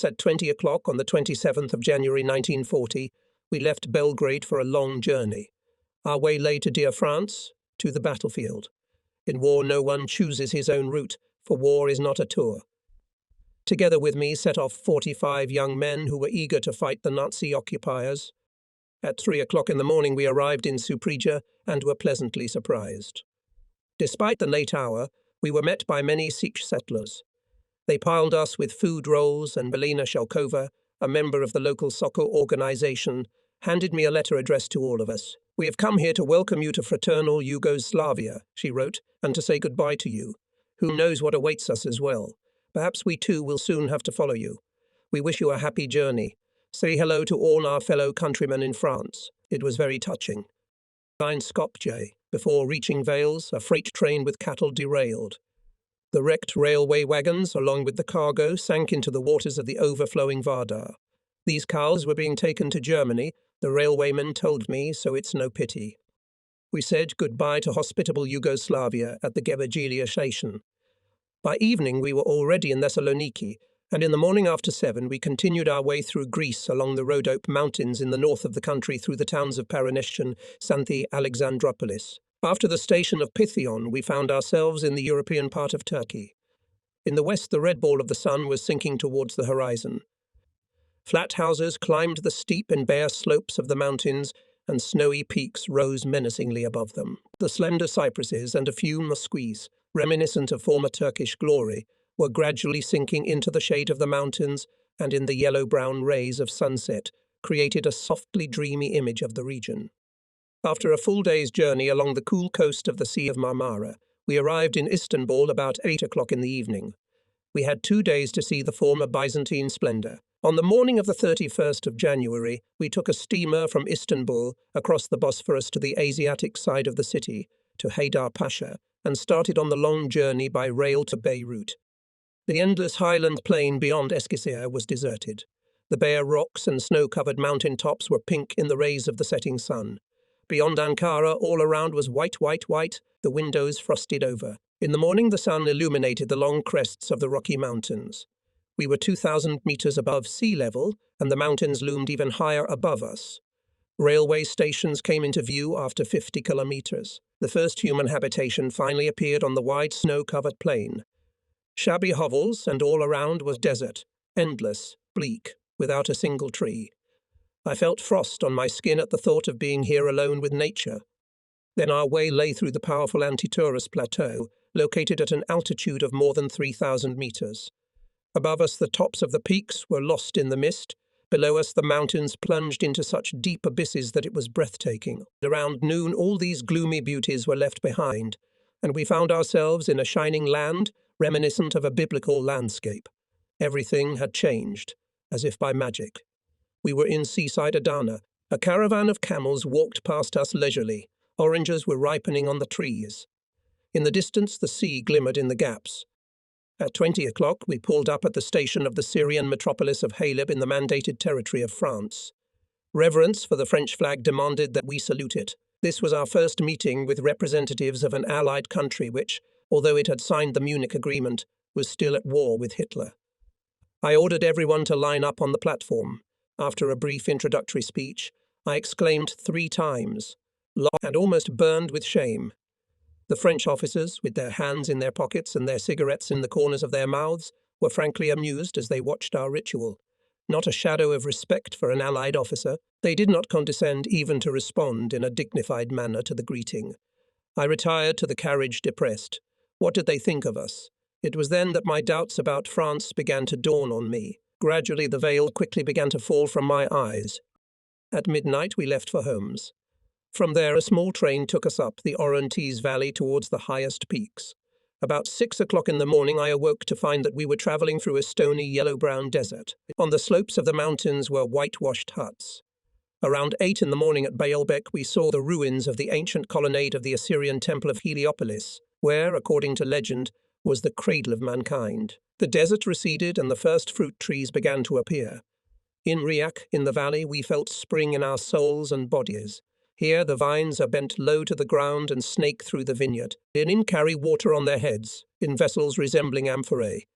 At 20 o'clock on the 27th of January 1940, we left Belgrade for a long journey. Our way lay to dear France, to the battlefield. In war no one chooses his own route, for war is not a tour. Together with me set off 45 young men who were eager to fight the Nazi occupiers. At 3 o'clock in the morning we arrived in Suprija and were pleasantly surprised. Despite the late hour, we were met by many Sikh settlers. They piled us with food rolls, and Belina Shelkova, a member of the local soccer organization, handed me a letter addressed to all of us. "We have come here to welcome you to fraternal Yugoslavia," she wrote, "and to say goodbye to you. Who knows what awaits us as well? Perhaps we too will soon have to follow you. We wish you a happy journey. Say hello to all our fellow countrymen in France." It was very touching. In Skopje, before reaching Vales, a freight train with cattle derailed. The wrecked railway wagons, along with the cargo, sank into the waters of the overflowing Vardar. These cows were being taken to Germany, the railwaymen told me, so it's no pity. We said goodbye to hospitable Yugoslavia at the Gebergilia station. By evening we were already in Thessaloniki, and in the morning after 7 we continued our way through Greece along the Rhodope Mountains in the north of the country through the towns of Paranestian, Xanthi, Alexandroupolis. After the station of Pythion, we found ourselves in the European part of Turkey. In the west, the red ball of the sun was sinking towards the horizon. Flat houses climbed the steep and bare slopes of the mountains, and snowy peaks rose menacingly above them. The slender cypresses and a few mosquitos, reminiscent of former Turkish glory, were gradually sinking into the shade of the mountains, and in the yellow-brown rays of sunset created a softly dreamy image of the region. After a full day's journey along the cool coast of the Sea of Marmara, we arrived in Istanbul about 8 o'clock in the evening. We had 2 days to see the former Byzantine splendor. On the morning of the 31st of January, we took a steamer from Istanbul across the Bosphorus to the Asiatic side of the city, to Haydar Pasha, and started on the long journey by rail to Beirut. The endless highland plain beyond Eskişehir was deserted. The bare rocks and snow-covered mountain tops were pink in the rays of the setting sun. Beyond Ankara, all around was white, the windows frosted over. In the morning, the sun illuminated the long crests of the Rocky Mountains. We were 2,000 meters above sea level, and the mountains loomed even higher above us. Railway stations came into view after 50 kilometers. The first human habitation finally appeared on the wide snow-covered plain. Shabby hovels, and all around was desert, endless, bleak, without a single tree. I felt frost on my skin at the thought of being here alone with nature. Then our way lay through the powerful Antiturus Plateau, located at an altitude of more than 3,000 meters. Above us, the tops of the peaks were lost in the mist. Below us, the mountains plunged into such deep abysses that it was breathtaking. Around noon, all these gloomy beauties were left behind, and we found ourselves in a shining land, reminiscent of a biblical landscape. Everything had changed, as if by magic. We were in seaside Adana. A caravan of camels walked past us leisurely. Oranges were ripening on the trees. In the distance, the sea glimmered in the gaps. At 20 o'clock, we pulled up at the station of the Syrian metropolis of Haleb in the mandated territory of France. Reverence for the French flag demanded that we salute it. This was our first meeting with representatives of an allied country which, although it had signed the Munich Agreement, was still at war with Hitler. I ordered everyone to line up on the platform. After a brief introductory speech, I exclaimed 3 times, and almost burned with shame. The French officers, with their hands in their pockets and their cigarettes in the corners of their mouths, were frankly amused as they watched our ritual. Not a shadow of respect for an Allied officer, they did not condescend even to respond in a dignified manner to the greeting. I retired to the carriage depressed. What did they think of us? It was then that my doubts about France began to dawn on me. Gradually the veil quickly began to fall from my eyes. At midnight we left for Homs. From there a small train took us up the Orontes Valley towards the highest peaks. About 6 o'clock in the morning I awoke to find that we were travelling through a stony yellow-brown desert. On the slopes of the mountains were whitewashed huts. Around 8 in the morning at Baalbek we saw the ruins of the ancient colonnade of the Assyrian temple of Heliopolis, where, according to legend, was the cradle of mankind. The desert receded and the first fruit trees began to appear. In Riak, in the valley, we felt spring in our souls and bodies. Here the vines are bent low to the ground and snake through the vineyard. In carry water on their heads, in vessels resembling amphorae.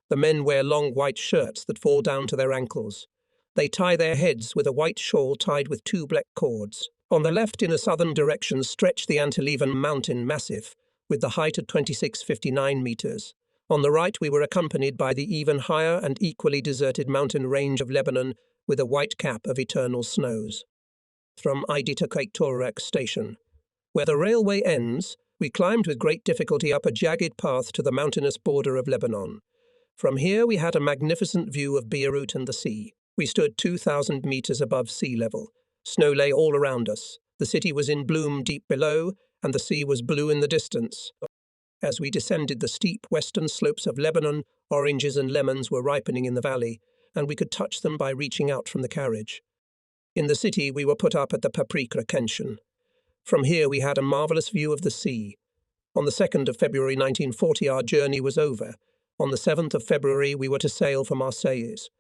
The men wear long white shirts that fall down to their ankles. They tie their heads with a white shawl tied with two black cords. On the left, in a southern direction, stretched the Antillevan mountain massif, with the height at 2659 meters. On the right, we were accompanied by the even higher and equally deserted mountain range of Lebanon, with a white cap of eternal snows. From Idita Torak station, where the railway ends, we climbed with great difficulty up a jagged path to the mountainous border of Lebanon. From here we had a magnificent view of Beirut and the sea. We stood 2,000 meters above sea level. Snow lay all around us. The city was in bloom deep below, and the sea was blue in the distance. As we descended the steep western slopes of Lebanon, oranges and lemons were ripening in the valley, and we could touch them by reaching out from the carriage. In the city we were put up at the Paprika Kenshin. From here we had a marvellous view of the sea. On the 2nd of February 1940 our journey was over. On the 7th of February we were to sail for Marseilles.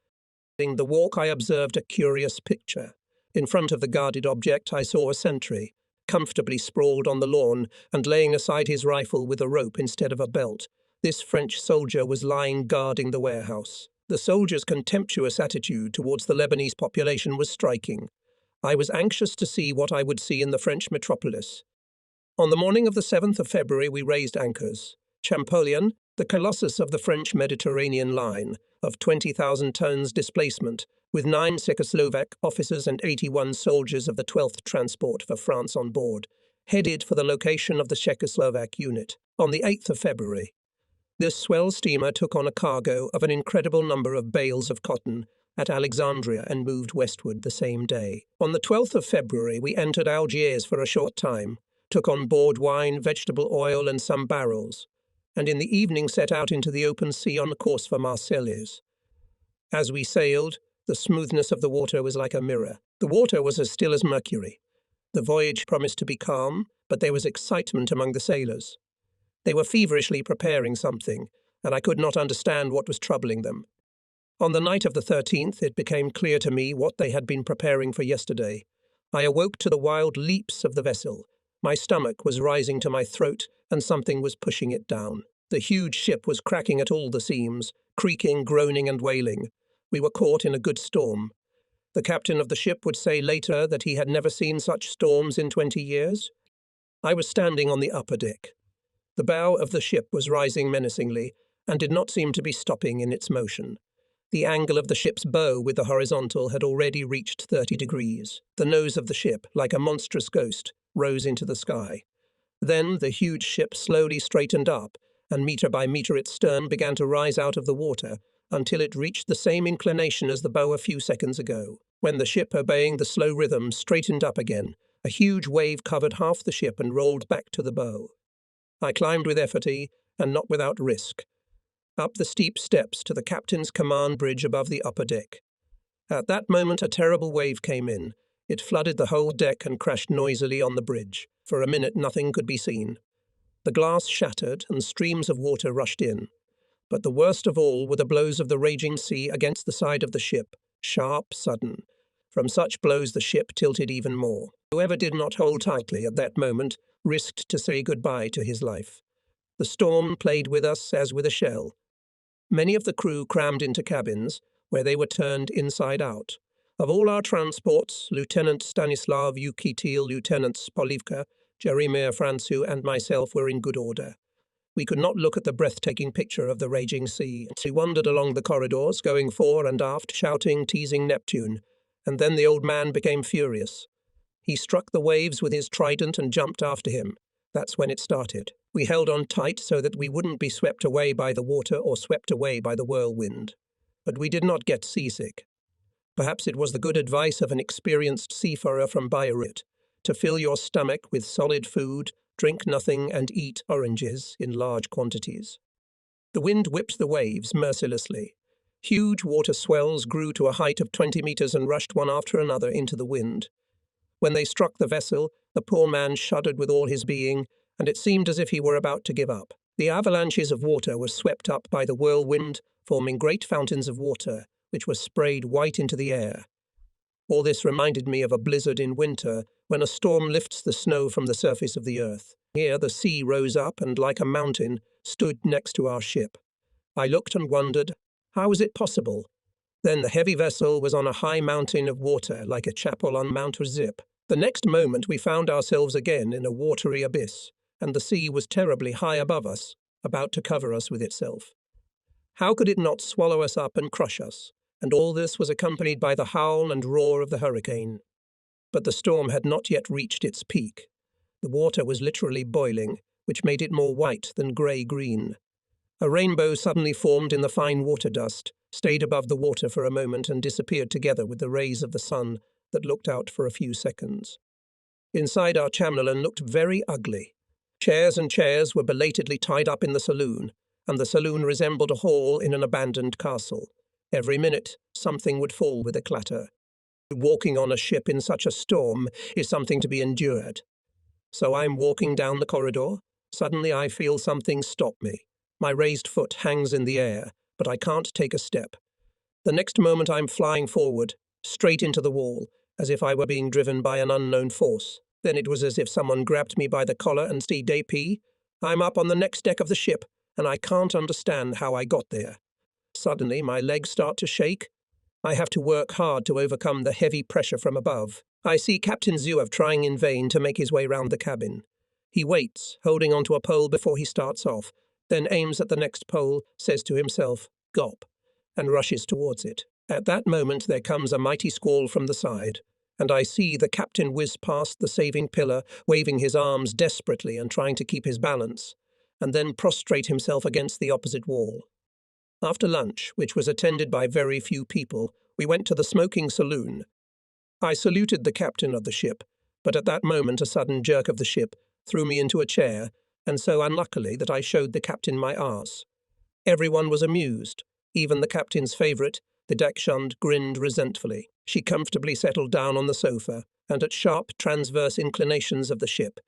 In the walk I observed a curious picture. In front of the guarded object I saw a sentry, comfortably sprawled on the lawn and laying aside his rifle with a rope instead of a belt. This French soldier was lying guarding the warehouse. The soldier's contemptuous attitude towards the Lebanese population was striking. I was anxious to see what I would see in the French metropolis. On the morning of the 7th of February we raised anchors. Champollion, the colossus of the French Mediterranean line, of 20,000 tons displacement, with 9 Czechoslovak officers and 81 soldiers of the 12th Transport for France on board, headed for the location of the Czechoslovak unit. On the 8th of February, this swell steamer took on a cargo of an incredible number of bales of cotton at Alexandria and moved westward the same day. On the 12th of February we entered Algiers for a short time, took on board wine, vegetable oil and some barrels, and in the evening set out into the open sea on course for Marseilles. As we sailed, the smoothness of the water was like a mirror. The water was as still as mercury. The voyage promised to be calm, but there was excitement among the sailors. They were feverishly preparing something, and I could not understand what was troubling them. On the night of the 13th, it became clear to me what they had been preparing for yesterday. I awoke to the wild leaps of the vessel. My stomach was rising to my throat, and something was pushing it down. The huge ship was cracking at all the seams, creaking, groaning, and wailing. We were caught in a good storm. The captain of the ship would say later that he had never seen such storms in 20 years. I was standing on the upper deck. The bow of the ship was rising menacingly, and did not seem to be stopping in its motion. The angle of the ship's bow with the horizontal had already reached 30 degrees. The nose of the ship, like a monstrous ghost, rose into the sky. Then the huge ship slowly straightened up, and metre by metre its stern began to rise out of the water, until it reached the same inclination as the bow a few seconds ago. When the ship, obeying the slow rhythm, straightened up again, a huge wave covered half the ship and rolled back to the bow. I climbed with efforty, and not without risk, up the steep steps to the captain's command bridge above the upper deck. At that moment a terrible wave came in. It flooded the whole deck and crashed noisily on the bridge. For a minute nothing could be seen. The glass shattered and streams of water rushed in. But the worst of all were the blows of the raging sea against the side of the ship, sharp, sudden. From such blows the ship tilted even more. Whoever did not hold tightly at that moment risked to say goodbye to his life. The storm played with us as with a shell. Many of the crew crammed into cabins, where they were turned inside out. Of all our transports, Lieutenant Stanislav Yukitil, Lieutenant Polivka, Jeremir Francu, and myself were in good order. We could not look at the breathtaking picture of the raging sea. We wandered along the corridors, going fore and aft, shouting, teasing Neptune, and then the old man became furious. He struck the waves with his trident and jumped after him. That's when it started. We held on tight so that we wouldn't be swept away by the water or swept away by the whirlwind. But we did not get seasick. Perhaps it was the good advice of an experienced seafarer from Beirut to fill your stomach with solid food, drink nothing, and eat oranges in large quantities. The wind whipped the waves mercilessly. Huge water swells grew to a height of 20 meters and rushed one after another into the wind. When they struck the vessel, the poor man shuddered with all his being, and it seemed as if he were about to give up. The avalanches of water were swept up by the whirlwind, forming great fountains of water, which were sprayed white into the air. All this reminded me of a blizzard in winter, when a storm lifts the snow from the surface of the earth. Here the sea rose up and, like a mountain, stood next to our ship. I looked and wondered, how was it possible? Then the heavy vessel was on a high mountain of water like a chapel on Mount Zip. The next moment we found ourselves again in a watery abyss, and the sea was terribly high above us, about to cover us with itself. How could it not swallow us up and crush us? And all this was accompanied by the howl and roar of the hurricane. But the storm had not yet reached its peak. The water was literally boiling, which made it more white than grey-green. A rainbow suddenly formed in the fine water dust, stayed above the water for a moment and disappeared together with the rays of the sun that looked out for a few seconds. Inside our chamberlain looked very ugly. Chairs and chairs were belatedly tied up in the saloon, and the saloon resembled a hall in an abandoned castle. Every minute, something would fall with a clatter. Walking on a ship in such a storm is something to be endured. So I'm walking down the corridor. Suddenly I feel something stop me. My raised foot hangs in the air, but I can't take a step. The next moment I'm flying forward, straight into the wall, as if I were being driven by an unknown force. Then it was as if someone grabbed me by the collar and said, "AP, I'm up on the next deck of the ship, and I can't understand how I got there." Suddenly my legs start to shake. I have to work hard to overcome the heavy pressure from above. I see Captain Zuev trying in vain to make his way round the cabin. He waits, holding onto a pole before he starts off, then aims at the next pole, says to himself, "Gop," and rushes towards it. At that moment there comes a mighty squall from the side, and I see the captain whiz past the saving pillar, waving his arms desperately and trying to keep his balance, and then prostrate himself against the opposite wall. After lunch, which was attended by very few people, we went to the smoking saloon. I saluted the captain of the ship, but at that moment a sudden jerk of the ship threw me into a chair, and so unluckily that I showed the captain my arse. Everyone was amused. Even the captain's favourite, the Dachshund, grinned resentfully. She comfortably settled down on the sofa, and at sharp transverse inclinations of the ship,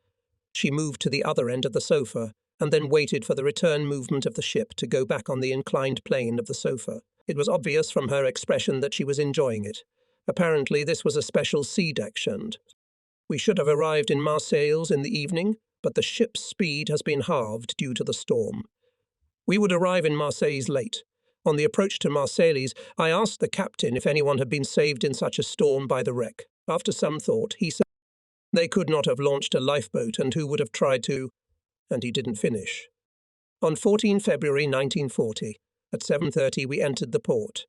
she moved to the other end of the sofa, and then waited for the return movement of the ship to go back on the inclined plane of the sofa. It was obvious from her expression that she was enjoying it. Apparently this was a special sea Dachshund. We should have arrived in Marseilles in the evening, but the ship's speed has been halved due to the storm. We would arrive in Marseilles late. On the approach to Marseilles, I asked the captain if anyone had been saved in such a storm by the wreck. After some thought, he said they could not have launched a lifeboat, and who would have tried to, and he didn't finish. On 14 February 1940, at 7:30 we entered the port.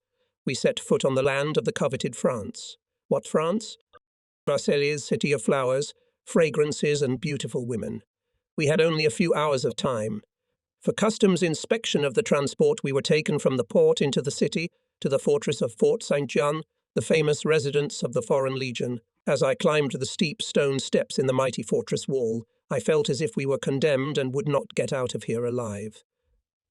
We set foot on the land of the coveted France. What France? Marseilles, city of flowers, fragrances and beautiful women. We had only a few hours of time. For customs inspection of the transport we were taken from the port into the city to the fortress of Fort Saint-Jean, the famous residence of the Foreign Legion. As I climbed the steep stone steps in the mighty fortress wall, I felt as if we were condemned and would not get out of here alive.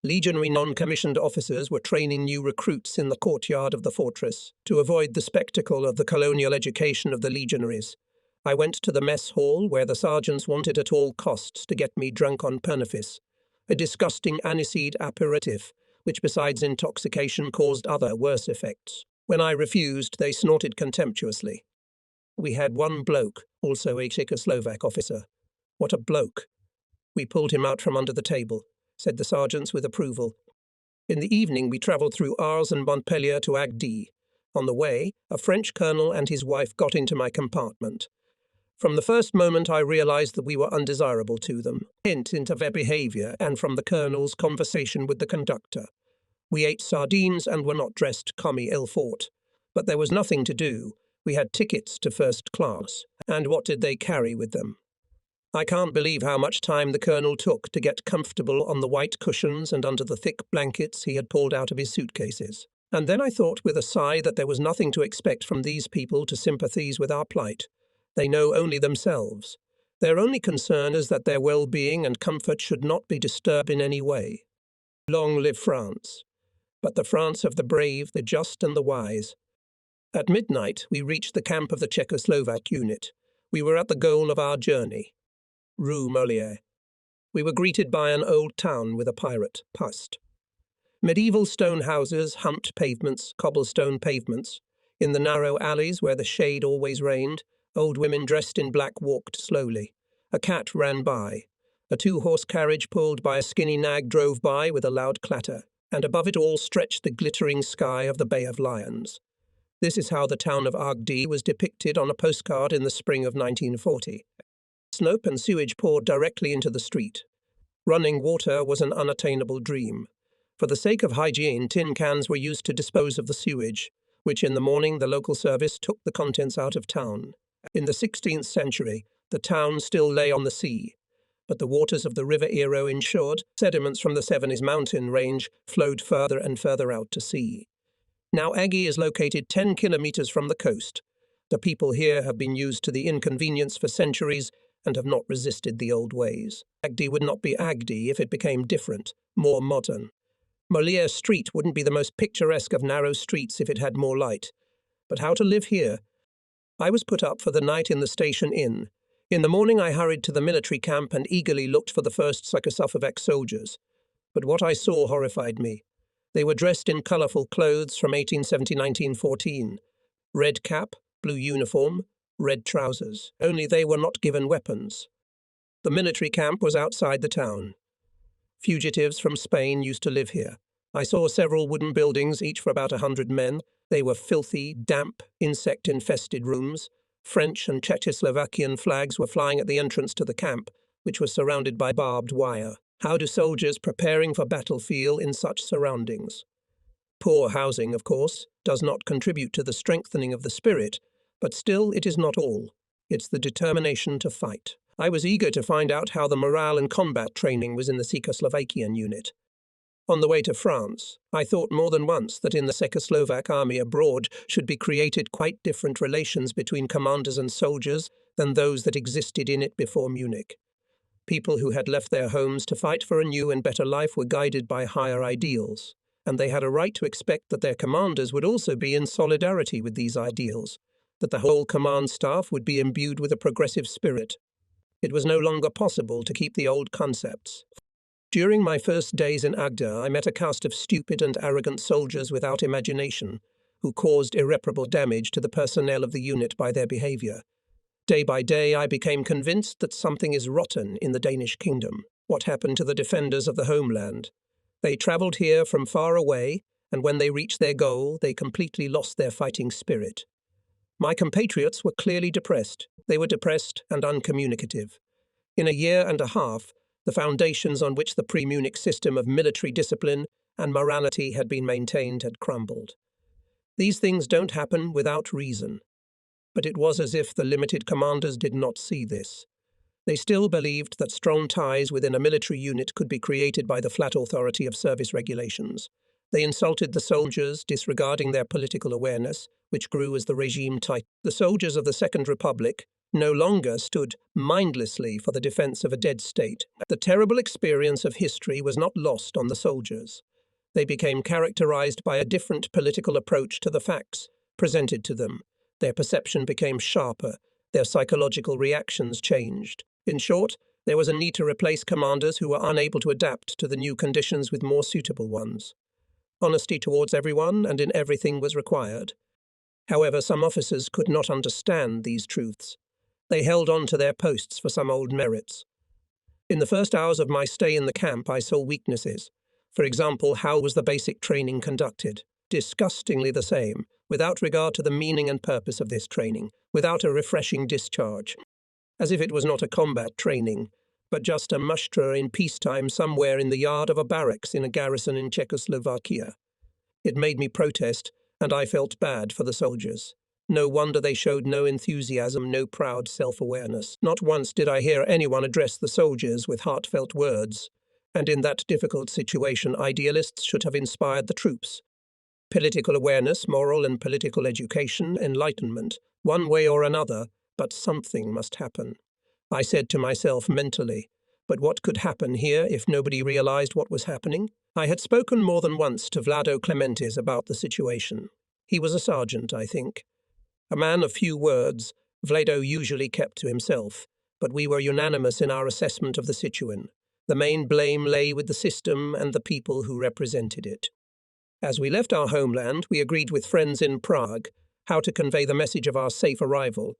Legionary non-commissioned officers were training new recruits in the courtyard of the fortress to avoid the spectacle of the colonial education of the legionaries. I went to the mess hall where the sergeants wanted at all costs to get me drunk on pernafis, a disgusting aniseed aperitif, which besides intoxication caused other worse effects. When I refused, they snorted contemptuously. We had one bloke, also a Czechoslovak officer. What a bloke! We pulled him out from under the table, said the sergeants with approval. In the evening we travelled through Ars and Montpellier to Agde. On the way, a French colonel and his wife got into my compartment. From the first moment I realised that we were undesirable to them. Hint into their behaviour and from the colonel's conversation with the conductor. We ate sardines and were not dressed comme il faut. But there was nothing to do. We had tickets to first class. And what did they carry with them? I can't believe how much time the colonel took to get comfortable on the white cushions and under the thick blankets he had pulled out of his suitcases. And then I thought with a sigh that there was nothing to expect from these people to sympathise with our plight. They know only themselves. Their only concern is that their well-being and comfort should not be disturbed in any way. Long live France. But the France of the brave, the just and the wise. At midnight we reached the camp of the Czechoslovak unit. We were at the goal of our journey. Rue Molière. We were greeted by an old town with a pirate, Pust. Medieval stone houses, humped pavements, cobblestone pavements. In the narrow alleys where the shade always reigned, old women dressed in black walked slowly. A cat ran by. A two-horse carriage pulled by a skinny nag drove by with a loud clatter. and above it all stretched the glittering sky of the Bay of Lions. This is how the town of Agde was depicted on a postcard in the spring of 1940. Snow and sewage poured directly into the street. Running water was an unattainable dream. For the sake of hygiene, tin cans were used to dispose of the sewage, which in the morning the local service took the contents out of town. In the 16th century, the town still lay on the sea, but the waters of the River Ero ensured sediments from the Cevennes mountain range flowed further and further out to sea. Now Agde is located 10 kilometers from the coast. The people here have been used to the inconvenience for centuries and have not resisted the old ways. Agde would not be Agde if it became different, more modern. Moliere Street wouldn't be the most picturesque of narrow streets if it had more light. But how to live here? I was put up for the night in the station inn. In the morning I hurried to the military camp and eagerly looked for the first Czechoslovak soldiers. But what I saw horrified me. They were dressed in colourful clothes from 1870-1914. Red cap, blue uniform, red trousers. Only they were not given weapons. The military camp was outside the town. Fugitives from Spain used to live here. I saw several wooden buildings, each for about 100 men. They were filthy, damp, insect-infested rooms. French and Czechoslovakian flags were flying at the entrance to the camp, which was surrounded by barbed wire. How do soldiers preparing for battle feel in such surroundings? Poor housing, of course, does not contribute to the strengthening of the spirit, but still it is not all. It's the determination to fight. I was eager to find out how the morale and combat training was in the Czechoslovakian unit. On the way to France, I thought more than once that in the Czechoslovak army abroad should be created quite different relations between commanders and soldiers than those that existed in it before Munich. People who had left their homes to fight for a new and better life were guided by higher ideals, and they had a right to expect that their commanders would also be in solidarity with these ideals, that the whole command staff would be imbued with a progressive spirit. It was no longer possible to keep the old concepts. During my first days in Agde, I met a cast of stupid and arrogant soldiers without imagination, who caused irreparable damage to the personnel of the unit by their behaviour. Day by day, I became convinced that something is rotten in the Danish kingdom. What happened to the defenders of the homeland? They travelled here from far away, and when they reached their goal, they completely lost their fighting spirit. My compatriots were clearly depressed. They were depressed and uncommunicative. In a year and a half, the foundations on which the pre-Munich system of military discipline and morality had been maintained had crumbled. These things don't happen without reason. But it was as if the limited commanders did not see this. They still believed that strong ties within a military unit could be created by the flat authority of service regulations. They insulted the soldiers, disregarding their political awareness, which grew as the regime tightened. The soldiers of the Second Republic no longer stood mindlessly for the defense of a dead state. The terrible experience of history was not lost on the soldiers. They became characterized by a different political approach to the facts presented to them. Their perception became sharper. Their psychological reactions changed. In short, there was a need to replace commanders who were unable to adapt to the new conditions with more suitable ones. Honesty towards everyone and in everything was required. However, some officers could not understand these truths. They held on to their posts for some old merits. In the first hours of my stay in the camp, I saw weaknesses. For example, how was the basic training conducted? Disgustingly the same, without regard to the meaning and purpose of this training, without a refreshing discharge. As if it was not a combat training, but just a mushtra in peacetime somewhere in the yard of a barracks in a garrison in Czechoslovakia. It made me protest, and I felt bad for the soldiers. No wonder they showed no enthusiasm, no proud self-awareness. Not once did I hear anyone address the soldiers with heartfelt words, and in that difficult situation idealists should have inspired the troops. Political awareness, moral and political education, enlightenment, one way or another, but something must happen. I said to myself mentally, but what could happen here if nobody realized what was happening? I had spoken more than once to Vlado Clementes about the situation. He was a sergeant, I think. A man of few words, Vlado usually kept to himself, but we were unanimous in our assessment of the situation. The main blame lay with the system and the people who represented it. As we left our homeland, we agreed with friends in Prague how to convey the message of our safe arrival.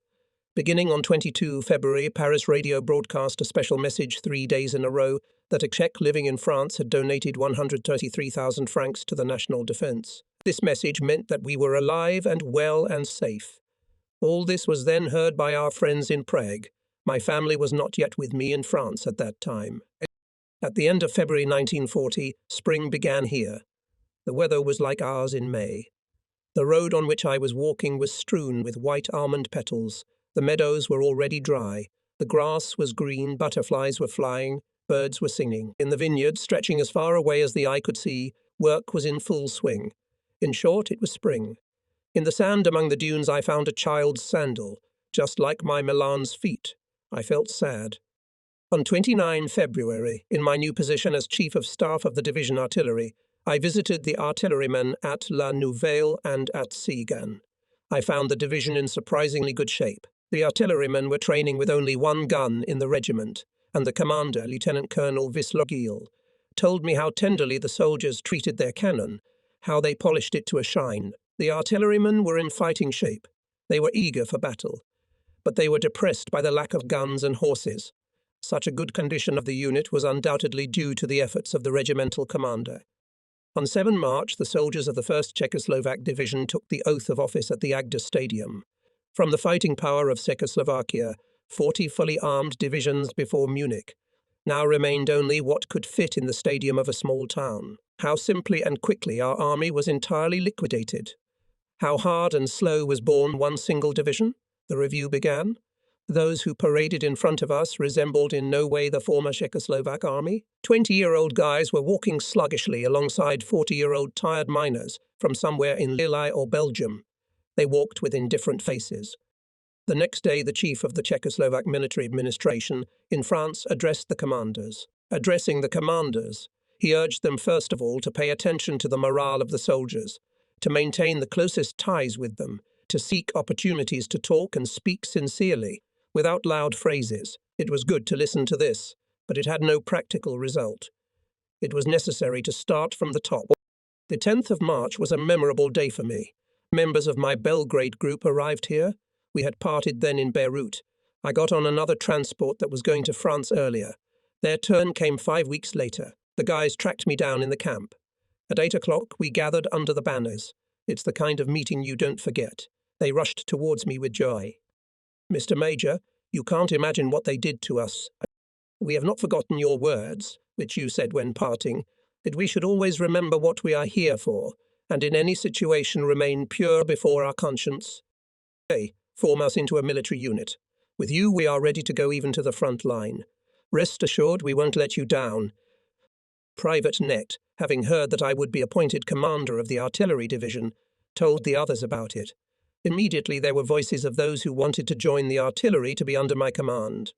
Beginning on 22 February, Paris radio broadcast a special message 3 days in a row that a Czech living in France had donated 133,000 francs to the national defence. This message meant that we were alive and well and safe. All this was then heard by our friends in Prague. My family was not yet with me in France at that time. At the end of February 1940, spring began here. The weather was like ours in May. The road on which I was walking was strewn with white almond petals. The meadows were already dry. The grass was green, butterflies were flying, birds were singing. In the vineyards, stretching as far away as the eye could see, work was in full swing. In short, it was spring. In the sand among the dunes I found a child's sandal, just like my Milan's feet. I felt sad. On 29 February, in my new position as Chief of Staff of the Division Artillery, I visited the artillerymen at La Nouvelle and at Segan. I found the division in surprisingly good shape. The artillerymen were training with only one gun in the regiment, and the commander, Lieutenant Colonel Vislogil, told me how tenderly the soldiers treated their cannon, how they polished it to a shine. The artillerymen were in fighting shape. They were eager for battle, but they were depressed by the lack of guns and horses. Such a good condition of the unit was undoubtedly due to the efforts of the regimental commander. On 7 March, the soldiers of the 1st Czechoslovak Division took the oath of office at the Agda Stadium. From the fighting power of Czechoslovakia, 40 fully armed divisions before Munich, now remained only what could fit in the stadium of a small town. How simply and quickly our army was entirely liquidated. How hard and slow was borne one single division? The review began. Those who paraded in front of us resembled in no way the former Czechoslovak army. 20-year-old guys were walking sluggishly alongside 40-year-old tired miners from somewhere in Lille or Belgium. They walked with indifferent faces. The next day, the chief of the Czechoslovak military administration in France addressed the commanders. Addressing the commanders, he urged them first of all to pay attention to the morale of the soldiers, to maintain the closest ties with them, to seek opportunities to talk and speak sincerely, without loud phrases. It was good to listen to this, but it had no practical result. It was necessary to start from the top. The 10th of March was a memorable day for me. Members of my Belgrade group arrived here. We had parted then in Beirut. I got on another transport that was going to France earlier. Their turn came 5 weeks later. The guys tracked me down in the camp. At 8 o'clock, we gathered under the banners. It's the kind of meeting you don't forget. They rushed towards me with joy. Mr. Major, you can't imagine what they did to us. We have not forgotten your words, which you said when parting, that we should always remember what we are here for, and in any situation remain pure before our conscience. Hey, form us into a military unit. With you we are ready to go even to the front line. Rest assured we won't let you down. Private Net, having heard that I would be appointed commander of the artillery division, told the others about it. Immediately there were voices of those who wanted to join the artillery to be under my command.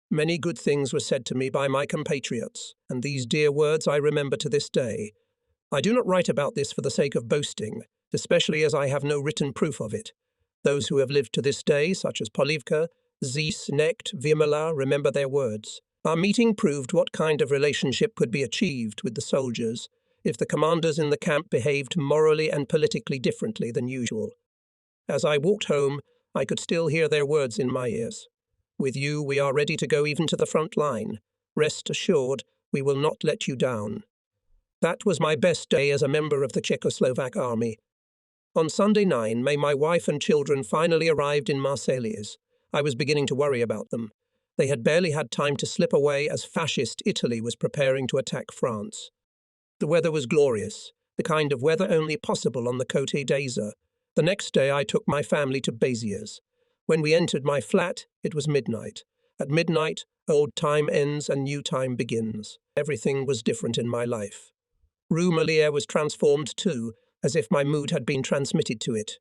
Many good things were said to me by my compatriots, and these dear words I remember to this day. I do not write about this for the sake of boasting, especially as I have no written proof of it. Those who have lived to this day, such as Polivka, Zis, Knecht, Vimela, remember their words. Our meeting proved what kind of relationship could be achieved with the soldiers if the commanders in the camp behaved morally and politically differently than usual. As I walked home, I could still hear their words in my ears. With you, we are ready to go even to the front line. Rest assured, we will not let you down. That was my best day as a member of the Czechoslovak army. On Sunday 9 May, my wife and children finally arrived in Marseilles. I was beginning to worry about them. They had barely had time to slip away as fascist Italy was preparing to attack France. The weather was glorious, the kind of weather only possible on the Côte d'Azur. The next day I took my family to Béziers. When we entered my flat, it was midnight. At midnight, old time ends and new time begins. Everything was different in my life. Rue Molière was transformed too, as if my mood had been transmitted to it.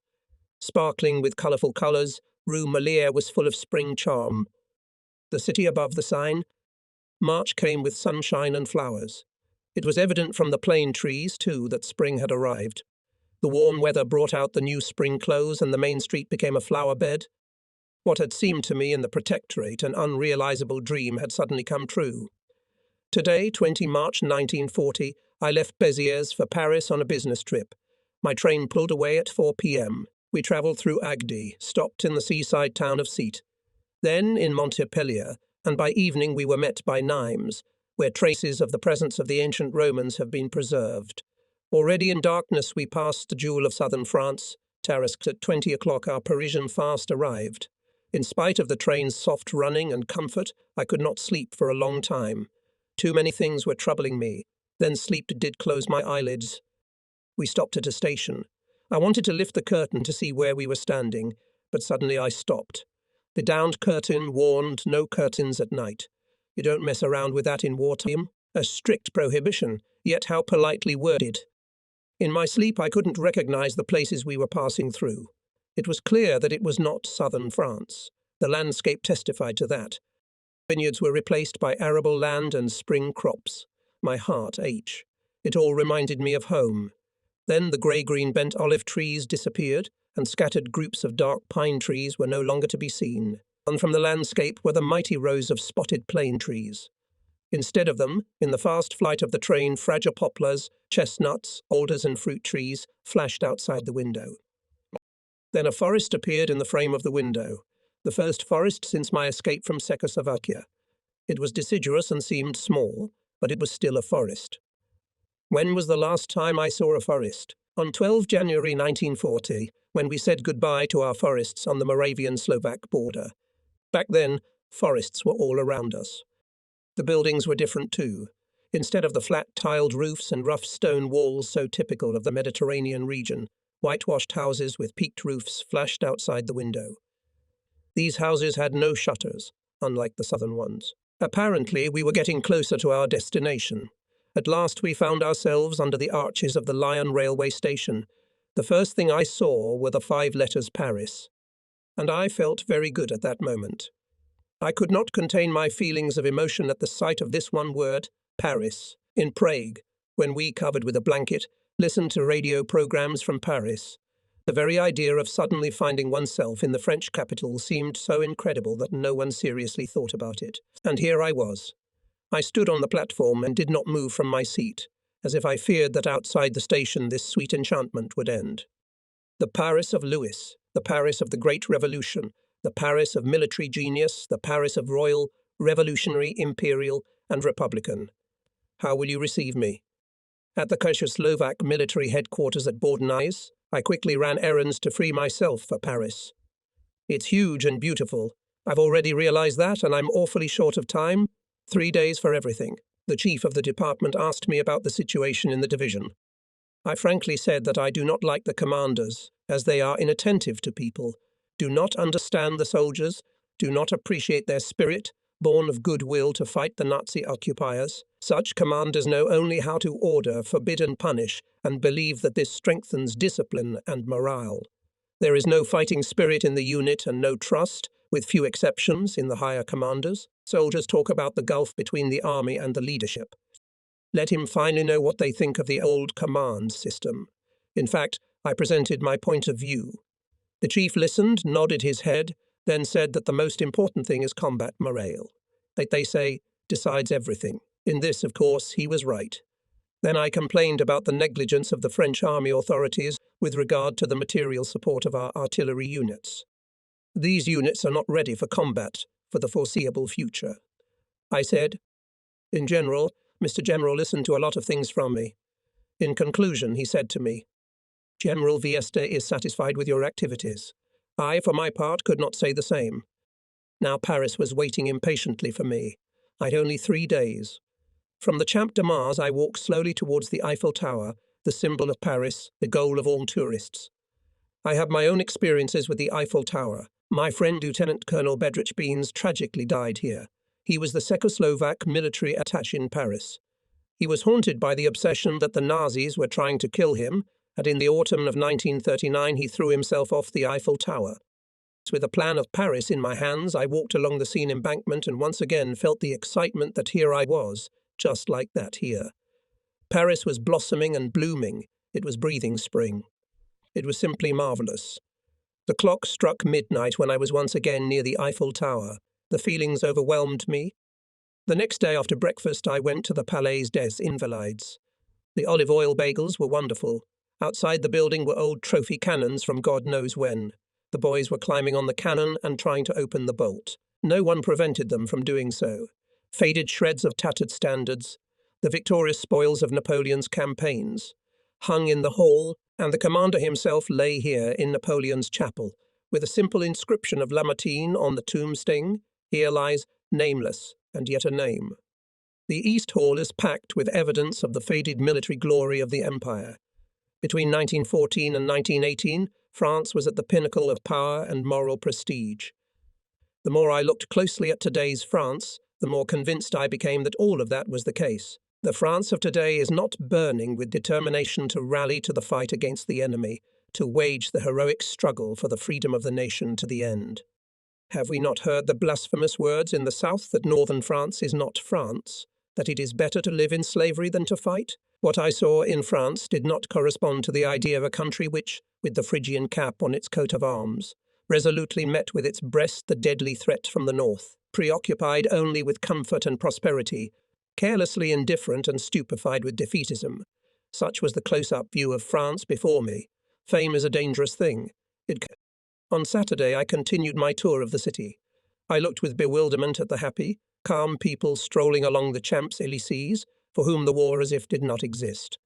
Sparkling with colourful colours, Rue Molière was full of spring charm. The city above the Seine, March came with sunshine and flowers. It was evident from the plane trees, too, that spring had arrived. The warm weather brought out the new spring clothes and the main street became a flower bed. What had seemed to me in the Protectorate an unrealizable dream had suddenly come true. Today, 20 March 1940, I left Béziers for Paris on a business trip. My train pulled away at 4 p.m. We travelled through Agde, stopped in the seaside town of Sète, then in Montpellier, and by evening we were met by Nimes, where traces of the presence of the ancient Romans have been preserved. Already in darkness we passed the jewel of southern France. Tarasque at 20 o'clock our Parisian fast arrived. In spite of the train's soft running and comfort, I could not sleep for a long time. Too many things were troubling me. Then sleep did close my eyelids. We stopped at a station. I wanted to lift the curtain to see where we were standing, but suddenly I stopped. The downed curtain warned no curtains at night. You don't mess around with that in wartime. A strict prohibition, yet how politely worded. In my sleep I couldn't recognize the places we were passing through. It was clear that it was not southern France. The landscape testified to that. Vineyards were replaced by arable land and spring crops. My heart ached. It all reminded me of home. Then the grey-green bent olive trees disappeared, and scattered groups of dark pine trees were no longer to be seen. And from the landscape were the mighty rows of spotted plane trees. Instead of them, in the fast flight of the train, fragile poplars, chestnuts, alders and fruit trees flashed outside the window. Then a forest appeared in the frame of the window, the first forest since my escape from Czechoslovakia. It was deciduous and seemed small, but it was still a forest. When was the last time I saw a forest? On 12 January 1940, when we said goodbye to our forests on the Moravian-Slovak border. Back then, forests were all around us. The buildings were different too. Instead of the flat tiled roofs and rough stone walls so typical of the Mediterranean region, whitewashed houses with peaked roofs flashed outside the window. These houses had no shutters, unlike the southern ones. Apparently, we were getting closer to our destination. At last we found ourselves under the arches of the Lyon railway station. The first thing I saw were the 5 letters Paris. And I felt very good at that moment. I could not contain my feelings of emotion at the sight of this one word, Paris, in Prague, when we, covered with a blanket, listened to radio programs from Paris. The very idea of suddenly finding oneself in the French capital seemed so incredible that no one seriously thought about it. And here I was. I stood on the platform and did not move from my seat, as if I feared that outside the station this sweet enchantment would end. The Paris of Louis, the Paris of the Great Revolution, the Paris of military genius, the Paris of royal, revolutionary, imperial, and republican. How will you receive me? At the Czechoslovak military headquarters at Bordenise, I quickly ran errands to free myself for Paris. It's huge and beautiful. I've already realized that, and I'm awfully short of time. 3 days for everything. The chief of the department asked me about the situation in the division. I frankly said that I do not like the commanders, as they are inattentive to people, do not understand the soldiers, do not appreciate their spirit, born of goodwill to fight the Nazi occupiers. Such commanders know only how to order, forbid and punish, and believe that this strengthens discipline and morale. There is no fighting spirit in the unit and no trust, with few exceptions, in the higher commanders. Soldiers talk about the gulf between the army and the leadership. Let him finally know what they think of the old command system. In fact, I presented my point of view. The chief listened, nodded his head, then said that the most important thing is combat morale. That they say decides everything. In this, of course, he was right. Then I complained about the negligence of the French army authorities with regard to the material support of our artillery units. These units are not ready for combat for the foreseeable future. I said, in general, Mr. General listened to a lot of things from me. In conclusion, he said to me, General Vieste is satisfied with your activities. I, for my part, could not say the same. Now Paris was waiting impatiently for me. I'd only 3 days. From the Champ de Mars I walked slowly towards the Eiffel Tower, the symbol of Paris, the goal of all tourists. I have my own experiences with the Eiffel Tower. My friend Lieutenant Colonel Bedrich Beans tragically died here. He was the Czechoslovak military attaché in Paris. He was haunted by the obsession that the Nazis were trying to kill him, and in the autumn of 1939 he threw himself off the Eiffel Tower. With a plan of Paris in my hands, I walked along the Seine embankment and once again felt the excitement that here I was, just like that here. Paris was blossoming and blooming. It was breathing spring. It was simply marvellous. The clock struck midnight when I was once again near the Eiffel Tower. The feelings overwhelmed me. The next day after breakfast I went to the Palais des Invalides. The olive oil bagels were wonderful. Outside the building were old trophy cannons from God knows when. The boys were climbing on the cannon and trying to open the bolt. No one prevented them from doing so. Faded shreds of tattered standards, the victorious spoils of Napoleon's campaigns, hung in the hall, and the commander himself lay here in Napoleon's chapel, with a simple inscription of Lamartine on the tombstone. Here lies nameless, and yet a name. The East Hall is packed with evidence of the faded military glory of the empire. Between 1914 and 1918, France was at the pinnacle of power and moral prestige. The more I looked closely at today's France, the more convinced I became that all of that was the case. The France of today is not burning with determination to rally to the fight against the enemy, to wage the heroic struggle for the freedom of the nation to the end. Have we not heard the blasphemous words in the South that northern France is not France, that it is better to live in slavery than to fight? What I saw in France did not correspond to the idea of a country which, with the Phrygian cap on its coat of arms, resolutely met with its breast the deadly threat from the north, preoccupied only with comfort and prosperity, carelessly indifferent and stupefied with defeatism. Such was the close-up view of France before me. Fame is a dangerous thing. On Saturday I continued my tour of the city. I looked with bewilderment at the happy, calm people strolling along the Champs-Élysées, for whom the war as if did not exist.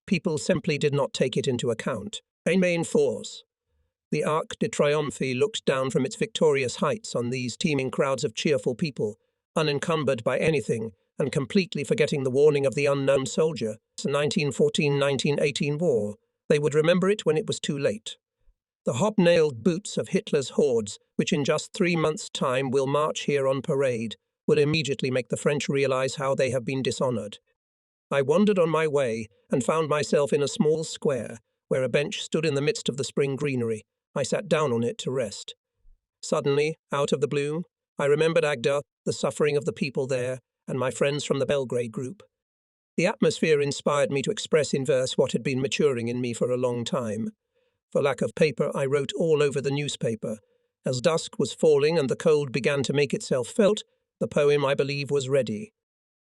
People simply did not take it into account. A main force. The Arc de Triomphe looked down from its victorious heights on these teeming crowds of cheerful people, unencumbered by anything, and completely forgetting the warning of the unknown soldier. The 1914-1918 war. They would remember it when it was too late. The hobnailed boots of Hitler's hordes, which in just 3 months' time will march here on parade, will immediately make the French realize how they have been dishonored. I wandered on my way and found myself in a small square, where a bench stood in the midst of the spring greenery. I sat down on it to rest. Suddenly, out of the blue, I remembered Agda, the suffering of the people there, and my friends from the Belgrade group. The atmosphere inspired me to express in verse what had been maturing in me for a long time. For lack of paper, I wrote all over the newspaper. As dusk was falling and the cold began to make itself felt, the poem, I believe, was ready.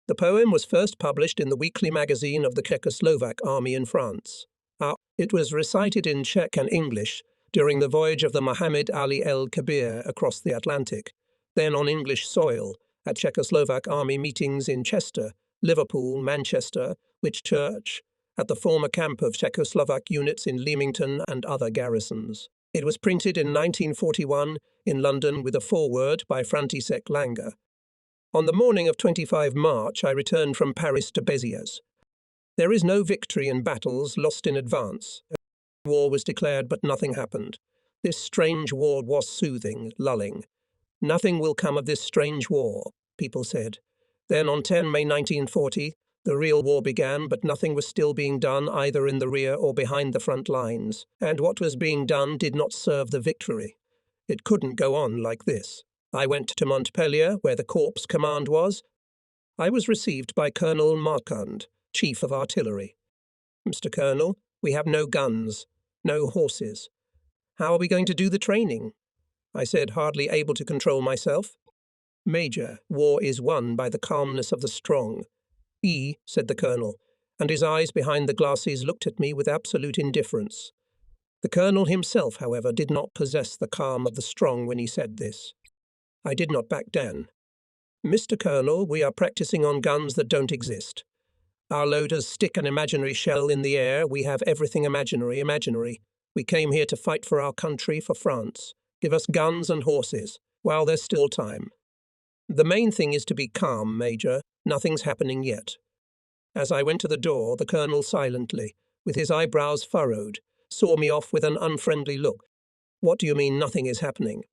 The poem was first published in the weekly magazine of the Czechoslovak army in France. It was recited in Czech and English during the voyage of the Mohammed Ali el-Kabir across the Atlantic, then on English soil, at Czechoslovak army meetings in Chester, Liverpool, Manchester, Whitchurch, at the former camp of Czechoslovak units in Leamington and other garrisons. It was printed in 1941 in London with a foreword by František Langer. On the morning of 25 March, I returned from Paris to Béziers. There is no victory in battles lost in advance. War was declared, but nothing happened. This strange war was soothing, lulling. Nothing will come of this strange war, people said. Then on 10 May 1940, the real war began, but nothing was still being done either in the rear or behind the front lines, and what was being done did not serve the victory. It couldn't go on like this. I went to Montpellier, where the Corps command was. I was received by Colonel Marquand, Chief of Artillery. "Mr. Colonel, we have no guns, no horses. How are we going to do the training?" I said, hardly able to control myself. "Major, war is won by the calmness of the strong." Said the colonel, and his eyes behind the glasses looked at me with absolute indifference. The colonel himself, however, did not possess the calm of the strong when he said this. I did not back down. "Mr. Colonel, we are practicing on guns that don't exist. Our loaders stick an imaginary shell in the air. We have everything imaginary. We came here to fight for our country, for France. Give us guns and horses, while there's still time. The main thing is to be calm, Major. Nothing's happening yet." As I went to the door, the colonel silently, with his eyebrows furrowed, saw me off with an unfriendly look. "What do you mean nothing is happening?"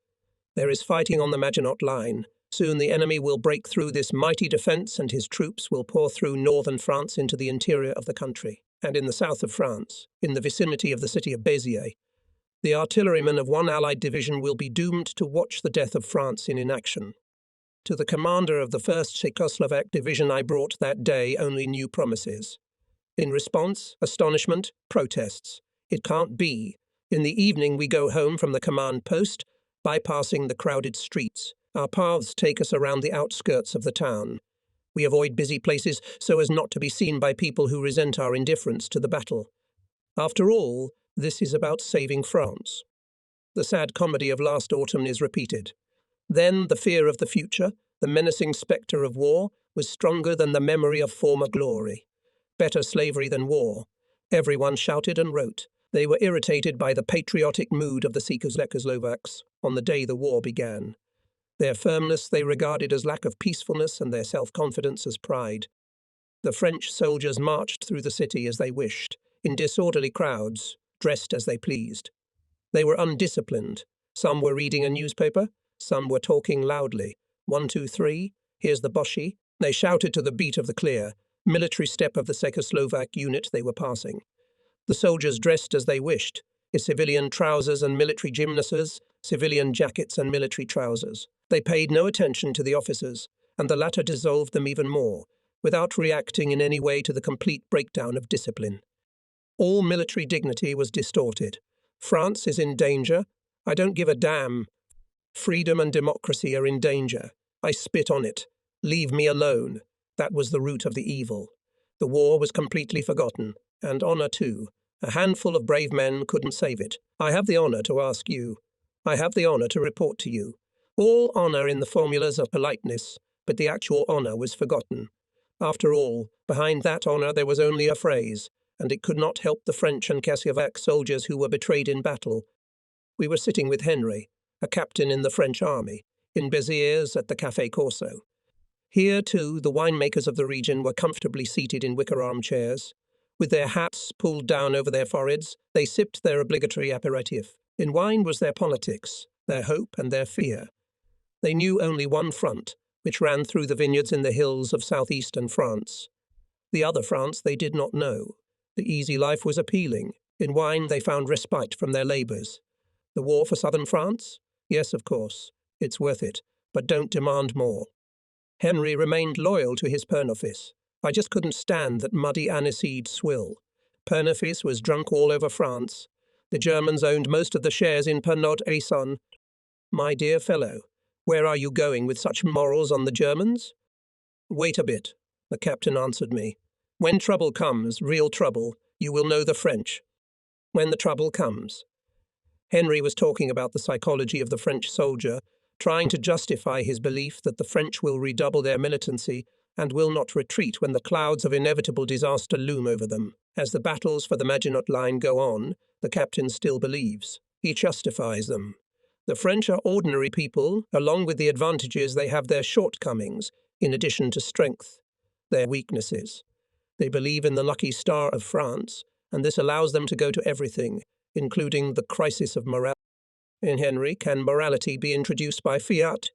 "There is fighting on the Maginot Line. Soon the enemy will break through this mighty defence and his troops will pour through northern France into the interior of the country. And in the south of France, in the vicinity of the city of Béziers, the artillerymen of one Allied division will be doomed to watch the death of France in inaction." To the commander of the 1st Czechoslovak Division I brought that day only new promises. In response, astonishment, protests. "It can't be. In the evening we go home from the command post, bypassing the crowded streets. Our paths take us around the outskirts of the town. We avoid busy places so as not to be seen by people who resent our indifference to the battle. After all, this is about saving France. The sad comedy of last autumn is repeated. Then the fear of the future, the menacing spectre of war, was stronger than the memory of former glory. Better slavery than war. Everyone shouted and wrote. They were irritated by the patriotic mood of the Czechoslovaks on the day the war began. Their firmness they regarded as lack of peacefulness and their self-confidence as pride. The French soldiers marched through the city as they wished, in disorderly crowds, dressed as they pleased. They were undisciplined. Some were reading a newspaper, some were talking loudly. 1, 2, 3, here's the Boshi. They shouted to the beat of the clear, military step of the Czechoslovak unit they were passing. The soldiers dressed as they wished, in civilian trousers and military gymnases, civilian jackets and military trousers. They paid no attention to the officers, and the latter dissolved them even more, without reacting in any way to the complete breakdown of discipline. All military dignity was distorted. France is in danger. I don't give a damn. Freedom and democracy are in danger. I spit on it. Leave me alone. That was the root of the evil. The war was completely forgotten, and honour too. A handful of brave men couldn't save it. I have the honour to ask you. I have the honour to report to you. All honour in the formulas of politeness, but the actual honour was forgotten. After all, behind that honour there was only a phrase, and it could not help the French and Czechoslovak soldiers who were betrayed in battle. We were sitting with Henry, a captain in the French army, in Béziers at the Café Corso. Here, too, the winemakers of the region were comfortably seated in wicker armchairs. With their hats pulled down over their foreheads, they sipped their obligatory aperitif. In wine was their politics, their hope and their fear. They knew only one front, which ran through the vineyards in the hills of southeastern France. The other France they did not know. The easy life was appealing. In wine they found respite from their labours. The war for southern France? Yes, of course. It's worth it, but don't demand more. Henry remained loyal to his Pernod. I just couldn't stand that muddy aniseed swill. Pernod was drunk all over France. The Germans owned most of the shares in Pernod Ricard. My dear fellow, where are you going with such morals on the Germans? Wait a bit, the captain answered me. When trouble comes, real trouble, you will know the French. When the trouble comes. Henry was talking about the psychology of the French soldier, trying to justify his belief that the French will redouble their militancy and will not retreat when the clouds of inevitable disaster loom over them. As the battles for the Maginot Line go on, the captain still believes. He justifies them. The French are ordinary people. Along with the advantages, they have their shortcomings, in addition to strength, their weaknesses. They believe in the lucky star of France, and this allows them to go to everything, including the crisis of morality. In Henry, can morality be introduced by fiat?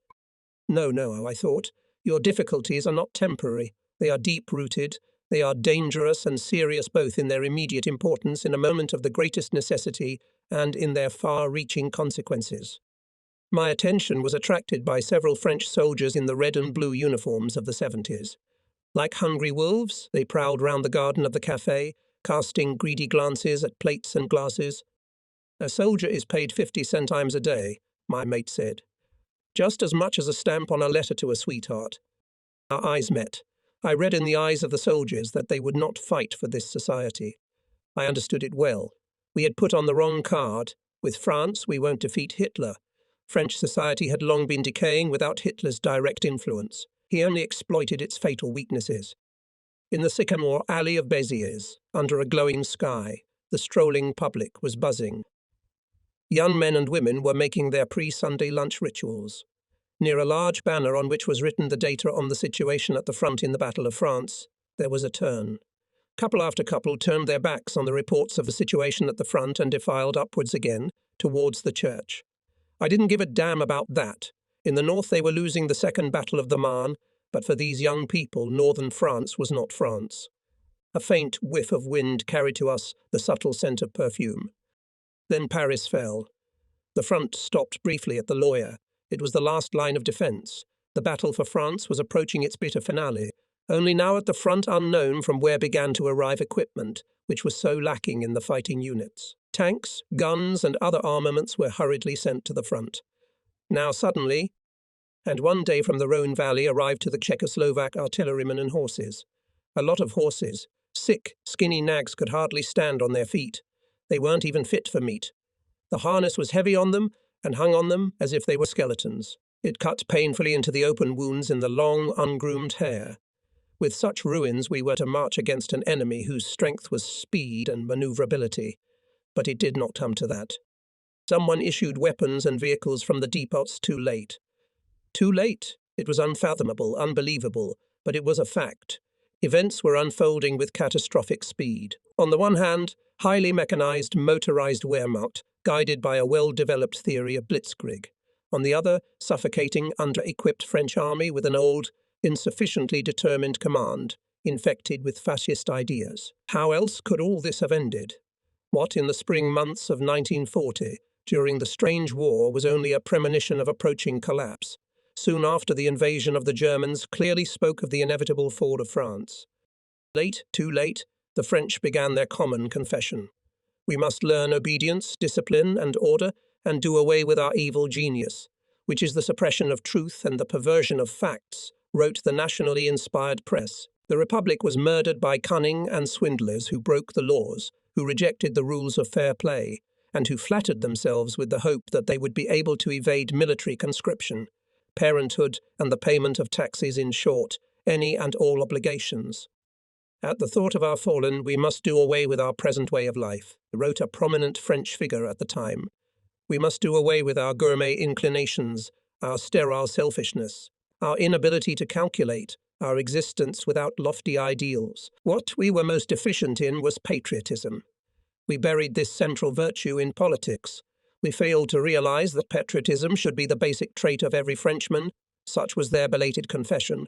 No, I thought. Your difficulties are not temporary. They are deep-rooted. They are dangerous and serious both in their immediate importance in a moment of the greatest necessity and in their far-reaching consequences. My attention was attracted by several French soldiers in the red and blue uniforms of the 70s. Like hungry wolves, they prowled round the garden of the café, casting greedy glances at plates and glasses. A soldier is paid 50 centimes a day, my mate said. Just as much as a stamp on a letter to a sweetheart. Our eyes met. I read in the eyes of the soldiers that they would not fight for this society. I understood it well. We had put on the wrong card. With France, we won't defeat Hitler. French society had long been decaying without Hitler's direct influence. He only exploited its fatal weaknesses. In the sycamore alley of Béziers, under a glowing sky, the strolling public was buzzing. Young men and women were making their pre-Sunday lunch rituals. Near a large banner on which was written the data on the situation at the front in the Battle of France, there was a turn. Couple after couple turned their backs on the reports of the situation at the front and defiled upwards again, towards the church. I didn't give a damn about that. In the north they were losing the Second Battle of the Marne, but for these young people, northern France was not France. A faint whiff of wind carried to us the subtle scent of perfume. Then Paris fell. The front stopped briefly at the lawyer. It was the last line of defence. The battle for France was approaching its bitter finale, only now at the front unknown from where began to arrive equipment, which was so lacking in the fighting units. Tanks, guns and other armaments were hurriedly sent to the front. Now suddenly, and one day from the Rhone Valley arrived to the Czechoslovak artillerymen and horses. A lot of horses. Sick, skinny nags could hardly stand on their feet. They weren't even fit for meat. The harness was heavy on them and hung on them as if they were skeletons. It cut painfully into the open wounds in the long, ungroomed hair. With such ruins, we were to march against an enemy whose strength was speed and maneuverability. But it did not come to that. Someone issued weapons and vehicles from the depots too late. Too late. It was unfathomable, unbelievable, but it was a fact. Events were unfolding with catastrophic speed. On the one hand, highly mechanized, motorized Wehrmacht, guided by a well-developed theory of blitzkrieg. On the other, suffocating, under-equipped French army with an old, insufficiently determined command, infected with fascist ideas. How else could all this have ended? What, in the spring months of 1940, during the strange war, was only a premonition of approaching collapse, soon after the invasion of the Germans, clearly spoke of the inevitable fall of France. Late, too late, the French began their common confession. We must learn obedience, discipline, and order, and do away with our evil genius, which is the suppression of truth and the perversion of facts, wrote the nationally inspired press. The Republic was murdered by cunning and swindlers who broke the laws, who rejected the rules of fair play, and who flattered themselves with the hope that they would be able to evade military conscription, parenthood, and the payment of taxes, in short, any and all obligations. At the thought of our fallen, we must do away with our present way of life, wrote a prominent French figure at the time. We must do away with our gourmet inclinations, our sterile selfishness, our inability to calculate, our existence without lofty ideals. What we were most deficient in was patriotism. We buried this central virtue in politics. We failed to realize that patriotism should be the basic trait of every Frenchman. Such was their belated confession.